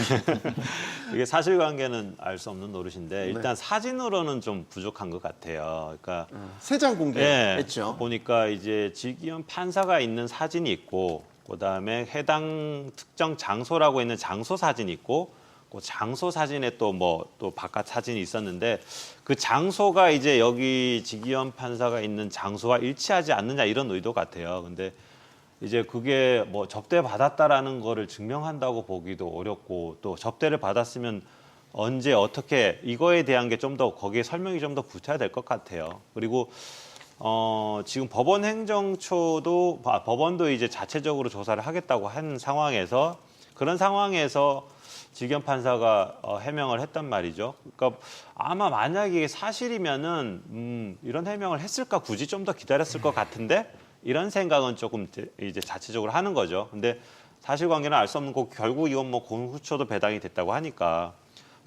이게 사실관계는 알 수 없는 노릇인데 일단 사진으로는 좀 부족한 것 같아요. 그러니까 세 장 예, 공개했죠. 보니까 이제 지기현 판사가 있는 사진이 있고, 그다음에 해당 특정 장소라고 있는 장소 사진이 있고, 그 장소 사진에 또 또 바깥 사진이 있었는데, 그 장소가 이제 여기 지기현 판사가 있는 장소와 일치하지 않느냐, 이런 의도 같아요. 근데 이제 그게 뭐 접대 받았다라는 거를 증명한다고 보기도 어렵고, 또 접대를 받았으면 언제 어떻게, 이거에 대한 게 좀 더 거기에 설명이 좀 더 붙어야 될 것 같아요. 그리고 지금 법원 행정처도 법원도 이제 자체적으로 조사를 하겠다고 한 상황에서, 그런 상황에서 지기현 판사가 해명을 했단 말이죠. 그러니까 아마 만약에 이게 사실이면은 이런 해명을 했을까, 굳이 좀 더 기다렸을 것 같은데, 이런 생각은 조금 이제 자체적으로 하는 거죠. 근데 사실관계는 알 수 없는 거, 결국 이건 뭐 공수처도 배당이 됐다고 하니까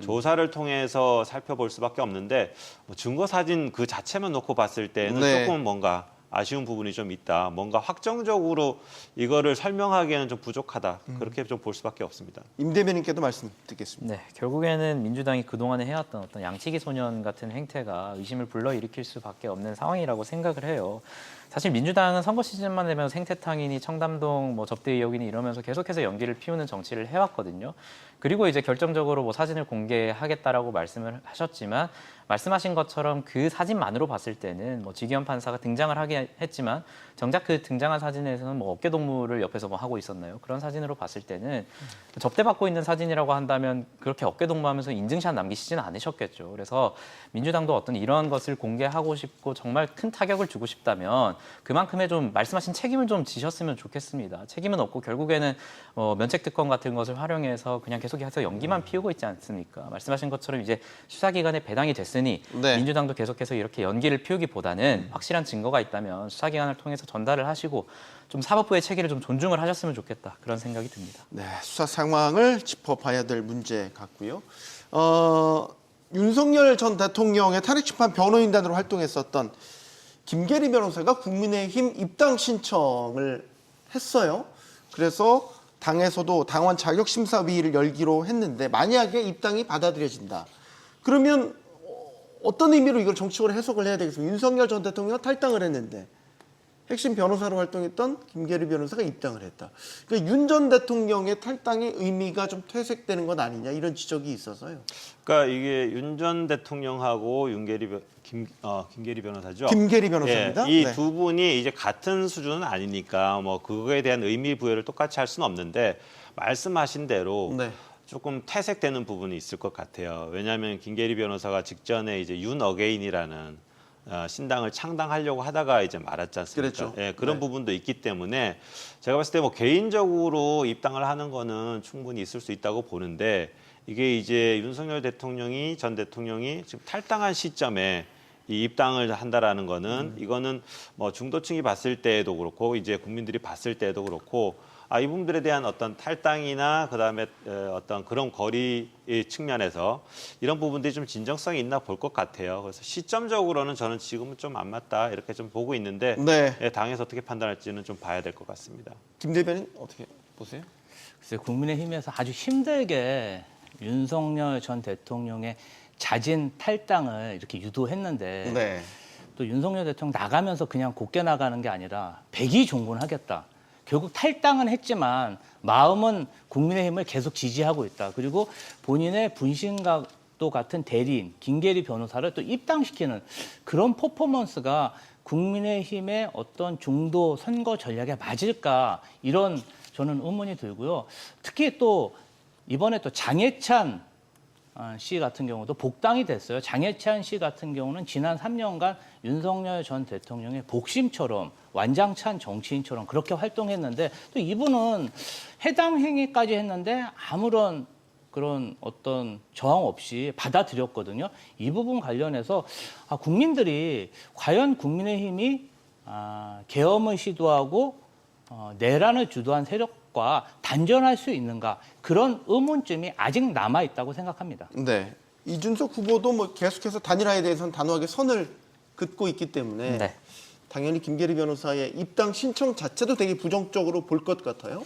조사를 통해서 살펴볼 수밖에 없는데, 뭐 증거 사진 그 자체만 놓고 봤을 때는 네. 조금 뭔가 아쉬운 부분이 좀 있다. 뭔가 확정적으로 이거를 설명하기에는 좀 부족하다. 그렇게 좀 볼 수밖에 없습니다. 임 대변인께도 말씀 듣겠습니다. 네, 결국에는 민주당이 그동안에 해왔던 어떤 양치기 소년 같은 행태가 의심을 불러일으킬 수밖에 없는 상황이라고 생각을 해요. 사실 민주당은 선거 시즌만 되면 생태탕이니 청담동 뭐 접대 의혹이니 이러면서 계속해서 연기를 피우는 정치를 해왔거든요. 그리고 이제 결정적으로 뭐 사진을 공개하겠다라고 말씀을 하셨지만, 말씀하신 것처럼 그 사진만으로 봤을 때는 뭐 지기현 판사가 등장을 하긴 했지만 정작 그 등장한 사진에서는 뭐 어깨 동무를 옆에서 뭐 하고 있었나요? 그런 사진으로 봤을 때는 접대받고 있는 사진이라고 한다면 그렇게 어깨 동무하면서 인증샷 남기시지는 않으셨겠죠. 그래서 민주당도 어떤 이런 것을 공개하고 싶고 정말 큰 타격을 주고 싶다면 그만큼의 좀 말씀하신 책임을 좀 지셨으면 좋겠습니다. 책임은 없고 결국에는 면책특권 같은 것을 활용해서 그냥 계속해서 연기만 피우고 있지 않습니까? 말씀하신 것처럼 이제 수사기관에 배당이 됐으니 네. 민주당도 계속해서 이렇게 연기를 피우기보다는 확실한 증거가 있다면 수사기관을 통해서 전달을 하시고 좀 사법부의 체계를 좀 존중을 하셨으면 좋겠다, 그런 생각이 듭니다. 네, 수사 상황을 짚어봐야 될 문제 같고요. 윤석열 전 대통령의 탄핵심판 변호인단으로 활동했었던 김계리 변호사가 국민의힘 입당 신청을 했어요. 그래서 당에서도 당원 자격심사위를 열기로 했는데, 만약에 입당이 받아들여진다, 그러면 어떤 의미로 이걸 정치적으로 해석을 해야 되겠습니까? 윤석열 전 대통령은 탈당을 했는데 핵심 변호사로 활동했던 김계리 변호사가 입당을 했다. 그러니까 윤 전 대통령의 탈당의 의미가 좀 퇴색되는 것 아니냐, 이런 지적이 있어서요. 그러니까 이게 윤 전 대통령하고 김계리 변호사죠. 김계리 변호사입니다. 이 네. 두 분이 이제 같은 수준은 아니니까 뭐 그거에 대한 의미 부여를 똑같이 할 수는 없는데, 말씀하신 대로 네. 조금 퇴색되는 부분이 있을 것 같아요. 왜냐하면 김계리 변호사가 직전에 이제 윤 어게인이라는 신당을 창당하려고 하다가 이제 말았지 않습니까? 그랬죠. 예, 그런 네. 부분도 있기 때문에 제가 봤을 때 뭐 개인적으로 입당을 하는 거는 충분히 있을 수 있다고 보는데, 이게 이제 윤석열 전 대통령이 지금 탈당한 시점에 이 입당을 한다라는 거는 이거는 뭐 중도층이 봤을 때에도 그렇고 이제 국민들이 봤을 때에도 그렇고 이분들에 대한 어떤 탈당이나 그다음에 어떤 그런 거리 측면에서 이런 부분들이 좀 진정성이 있나 볼 것 같아요. 그래서 시점적으로는 저는 지금은 좀 안 맞다 이렇게 좀 보고 있는데 네. 당에서 어떻게 판단할지는 좀 봐야 될 것 같습니다. 김 대변인 어떻게 보세요? 글쎄 국민의힘에서 아주 힘들게 윤석열 전 대통령의 자진 탈당을 이렇게 유도했는데 네. 또 윤석열 대통령 나가면서 그냥 곱게 나가는 게 아니라 백의종군하겠다. 결국 탈당은 했지만 마음은 국민의힘을 계속 지지하고 있다. 그리고 본인의 분신과도 같은 대리인 김계리 변호사를 또 입당시키는 그런 퍼포먼스가 국민의힘의 어떤 중도 선거 전략에 맞을까 이런 저는 의문이 들고요. 특히 또 이번에 또 장해찬 씨 같은 경우도 복당이 됐어요. 장해찬 씨 같은 경우는 지난 3년간 윤석열 전 대통령의 복심처럼 완장찬 정치인처럼 그렇게 활동했는데 또 이분은 해당 행위까지 했는데 아무런 그런 어떤 저항 없이 받아들였거든요. 이 부분 관련해서 국민들이 과연 국민의힘이 계엄을 시도하고 내란을 주도한 세력과 단전할 수 있는가 그런 의문점이 아직 남아 있다고 생각합니다. 네. 이준석 후보도 뭐 계속해서 단일화에 대해서는 단호하게 선을 긋고 있기 때문에 네. 당연히 김계리 변호사의 입당 신청 자체도 되게 부정적으로 볼 것 같아요.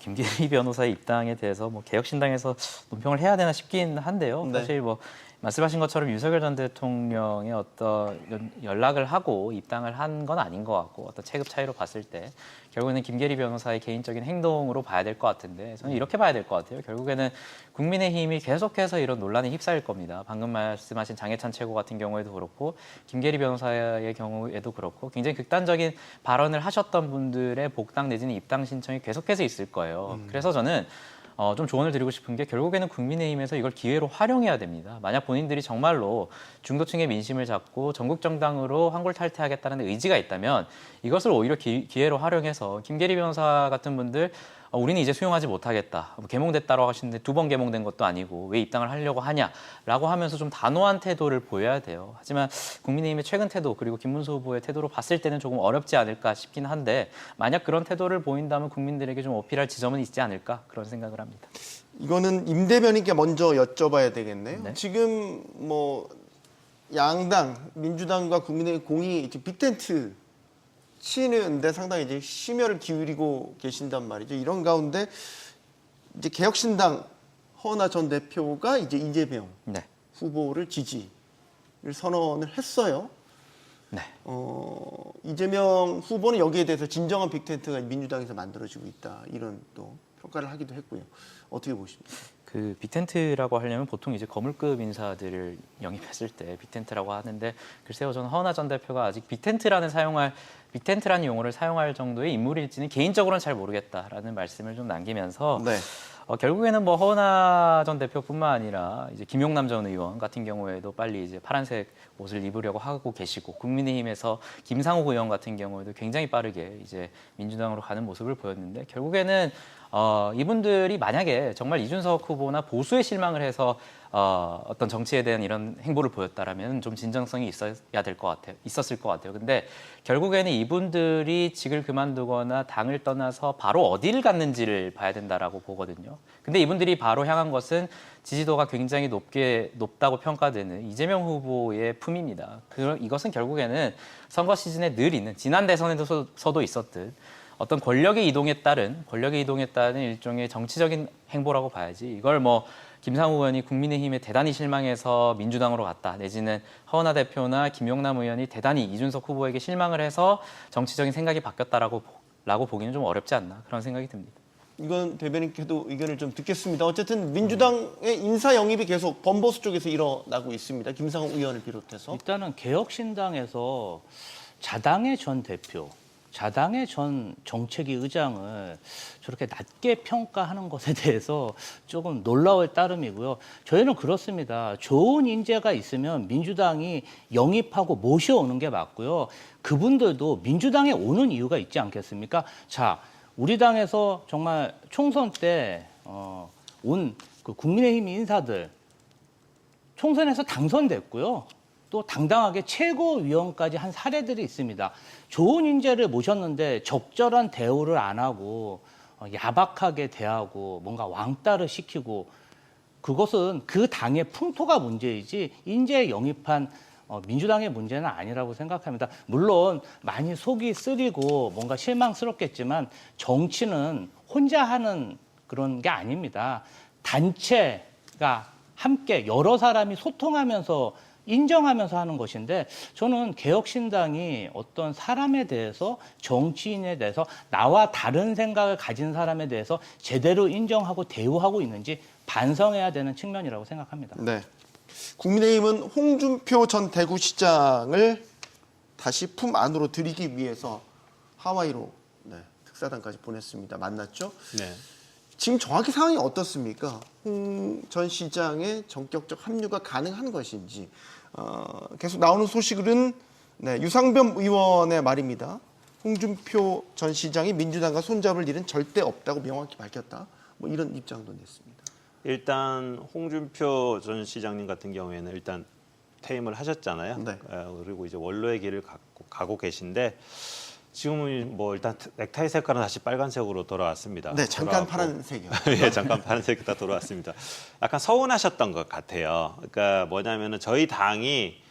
김계리 변호사의 입당에 대해서 뭐 개혁신당에서 논평을 해야 되나 싶긴 한데요. 네. 사실 뭐 말씀하신 것처럼 윤석열 전 대통령의 어떤 연락을 하고 입당을 한 건 아닌 것 같고 어떤 체급 차이로 봤을 때 결국에는 김계리 변호사의 개인적인 행동으로 봐야 될 것 같은데 저는 이렇게 봐야 될 것 같아요. 결국에는 국민의힘이 계속해서 이런 논란에 휩싸일 겁니다. 방금 말씀하신 장해찬 최고 같은 경우에도 그렇고 김계리 변호사의 경우에도 그렇고 굉장히 극단적인 발언을 하셨던 분들의 복당 내지는 입당 신청이 계속해서 있을 거예요. 그래서 저는 좀 조언을 드리고 싶은 게 결국에는 국민의힘에서 이걸 기회로 활용해야 됩니다. 만약 본인들이 정말로 중도층의 민심을 잡고 전국 정당으로 환골탈퇴하겠다는 의지가 있다면 이것을 오히려 기회로 활용해서 김계리 변호사 같은 분들 우리는 이제 수용하지 못하겠다. 개몽됐다고 하시는데 2번 개몽된 것도 아니고 왜 입당을 하려고 하냐라고 하면서 좀 단호한 태도를 보여야 돼요. 하지만 국민의힘의 최근 태도 그리고 김문수 후보의 태도로 봤을 때는 조금 어렵지 않을까 싶긴 한데 만약 그런 태도를 보인다면 국민들에게 좀 어필할 지점은 있지 않을까 그런 생각을 합니다. 이거는 임 대변인께 먼저 여쭤봐야 되겠네요. 네. 지금 뭐 양당 민주당과 국민의힘 공이 빅텐트 치는데 상당히 이제 심혈을 기울이고 계신단 말이죠. 이런 가운데 이제 개혁신당 허은하 전 대표가 이제 이재명 네. 후보를 지지를 선언을 했어요. 네. 이재명 후보는 여기에 대해서 진정한 빅텐트가 민주당에서 만들어지고 있다 이런 또 평가를 하기도 했고요. 어떻게 보십니까? 그 빅텐트라고 하려면 보통 이제 거물급 인사들을 영입했을 때 빅텐트라고 하는데 글쎄요 저는 허은하 전 대표가 아직 빅텐트라는 용어를 사용할 정도의 인물일지는 개인적으로는 잘 모르겠다라는 말씀을 좀 남기면서 네. 결국에는 뭐 허은하 전 대표뿐만 아니라 이제 김용남 전 의원 같은 경우에도 빨리 이제 파란색 옷을 입으려고 하고 계시고 국민의힘에서 김상호 의원 같은 경우에도 굉장히 빠르게 이제 민주당으로 가는 모습을 보였는데 결국에는 이분들이 만약에 정말 이준석 후보나 보수에 실망을 해서 어떤 정치에 대한 이런 행보를 보였다라면 좀 진정성이 있었을 것 같아요. 근데 결국에는 이분들이 직을 그만두거나 당을 떠나서 바로 어디를 갔는지를 봐야 된다라고 보거든요. 근데 이분들이 바로 향한 것은 지지도가 굉장히 높다고 평가되는 이재명 후보의 품입니다. 이것은 결국에는 선거 시즌에 늘 있는 지난 대선에서도 있었듯 어떤 권력의 이동에 따른 일종의 정치적인 행보라고 봐야지 이걸 뭐 김상호 의원이 국민의힘에 대단히 실망해서 민주당으로 갔다 내지는 허은하 대표나 김용남 의원이 대단히 이준석 후보에게 실망을 해서 정치적인 생각이 바뀌었다라고 보기는 좀 어렵지 않나 그런 생각이 듭니다. 이건 대변인께도 의견을 좀 듣겠습니다. 어쨌든 민주당의 인사 영입이 계속 범보수 쪽에서 일어나고 있습니다. 김상호 의원을 비롯해서. 일단은 개혁신당에서 자당의 전 대표, 자당의 전 정책위 의장을 저렇게 낮게 평가하는 것에 대해서 조금 놀라울 따름이고요. 저희는 그렇습니다. 좋은 인재가 있으면 민주당이 영입하고 모셔오는 게 맞고요. 그분들도 민주당에 오는 이유가 있지 않겠습니까? 자, 우리 당에서 정말 총선 때 온 그 국민의힘 인사들 총선에서 당선됐고요. 또 당당하게 최고위원까지 한 사례들이 있습니다. 좋은 인재를 모셨는데 적절한 대우를 안 하고 야박하게 대하고 뭔가 왕따를 시키고 그것은 그 당의 풍토가 문제이지 인재 영입한 민주당의 문제는 아니라고 생각합니다. 물론 많이 속이 쓰리고 뭔가 실망스럽겠지만 정치는 혼자 하는 그런 게 아닙니다. 단체가 함께 여러 사람이 소통하면서 인정하면서 하는 것인데 저는 개혁신당이 어떤 사람에 대해서 정치인에 대해서 나와 다른 생각을 가진 사람에 대해서 제대로 인정하고 대우하고 있는지 반성해야 되는 측면이라고 생각합니다. 네. 국민의힘은 홍준표 전 대구시장을 다시 품 안으로 들이기 위해서 하와이로 특사단까지 보냈습니다. 만났죠? 네. 지금 정확히 상황이 어떻습니까? 홍 전 시장의 전격적 합류가 가능한 것인지 계속 나오는 소식은 유상범 의원의 말입니다. 홍준표 전 시장이 민주당과 손잡을 일은 절대 없다고 명확히 밝혔다. 뭐 이런 입장도 냈습니다. 일단 홍준표 전 시장님 같은 경우에는 일단 퇴임을 하셨잖아요. 네. 그리고 이제 원로의 길을 가고 계신데 지금은 뭐 일단 넥타이 색깔은 다시 빨간색으로 돌아왔습니다. 네, 잠깐 돌아왔고. 파란색이요. 예, 잠깐 파란색이 다 돌아왔습니다. 약간 서운하셨던 것 같아요. 그러니까 뭐냐면은 저희 당이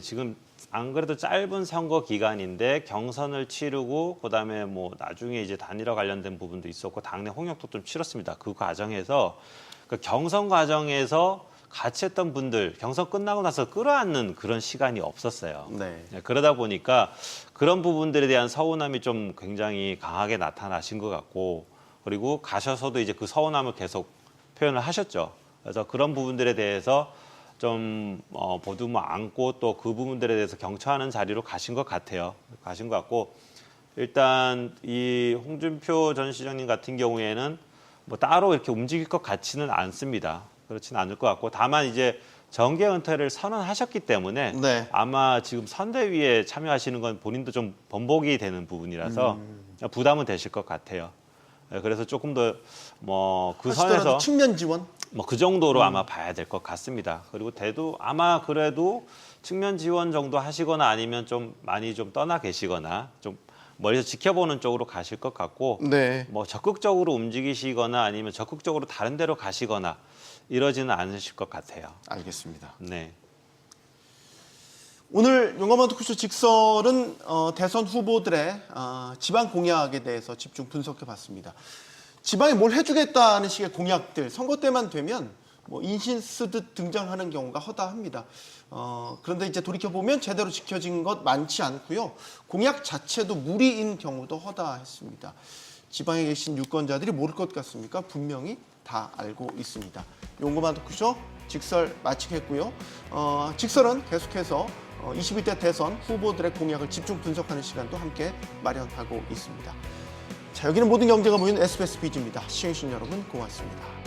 지금 안 그래도 짧은 선거 기간인데 경선을 치르고 그다음에 뭐 나중에 이제 단일화 관련된 부분도 있었고 당내 홍역도 좀 치렀습니다. 그 과정에서 그 경선 과정에서 같이 했던 분들 경선 끝나고 나서 끌어안는 그런 시간이 없었어요. 네. 그러다 보니까 그런 부분들에 대한 서운함이 좀 굉장히 강하게 나타나신 것 같고 그리고 가셔서도 이제 그 서운함을 계속 표현을 하셨죠. 그래서 그런 부분들에 대해서 좀 보듬어 안고 또 그 부분들에 대해서 경청하는 자리로 가신 것 같아요. 가신 것 같고 일단 이 홍준표 전 시장님 같은 경우에는 뭐 따로 이렇게 움직일 것 같지는 않습니다. 그렇지는 않을 것 같고 다만 이제 정계 은퇴를 선언하셨기 때문에 네. 아마 지금 선대위에 참여하시는 건 본인도 좀 번복이 되는 부분이라서 부담은 되실 것 같아요. 그래서 조금 더 뭐 그 하시더라도 선에서 측면 지원. 뭐 그 정도로 아마 봐야 될 것 같습니다. 그리고 대도 아마 그래도 측면 지원 정도 하시거나 아니면 좀 많이 좀 떠나 계시거나 좀 멀리서 지켜보는 쪽으로 가실 것 같고 네. 뭐 적극적으로 움직이시거나 아니면 적극적으로 다른 데로 가시거나 이러지는 않으실 것 같아요. 알겠습니다. 네. 오늘 용감한 토크쇼 직설은 대선 후보들의 지방 공약에 대해서 집중 분석해봤습니다. 지방에 뭘 해주겠다는 식의 공약들 선거 때만 되면 뭐 인신 쓰듯 등장하는 경우가 허다합니다. 그런데 이제 돌이켜보면 제대로 지켜진 것 많지 않고요. 공약 자체도 무리인 경우도 허다했습니다. 지방에 계신 유권자들이 모를 것 같습니까? 분명히 다 알고 있습니다. 용감한 토크쇼 직설 마치겠고요. 직설은 계속해서 21대 대선 후보들의 공약을 집중 분석하는 시간도 함께 마련하고 있습니다. 자, 여기는 모든 경제가 모이는 SBS 비즈입니다. 시청해주신 여러분 고맙습니다.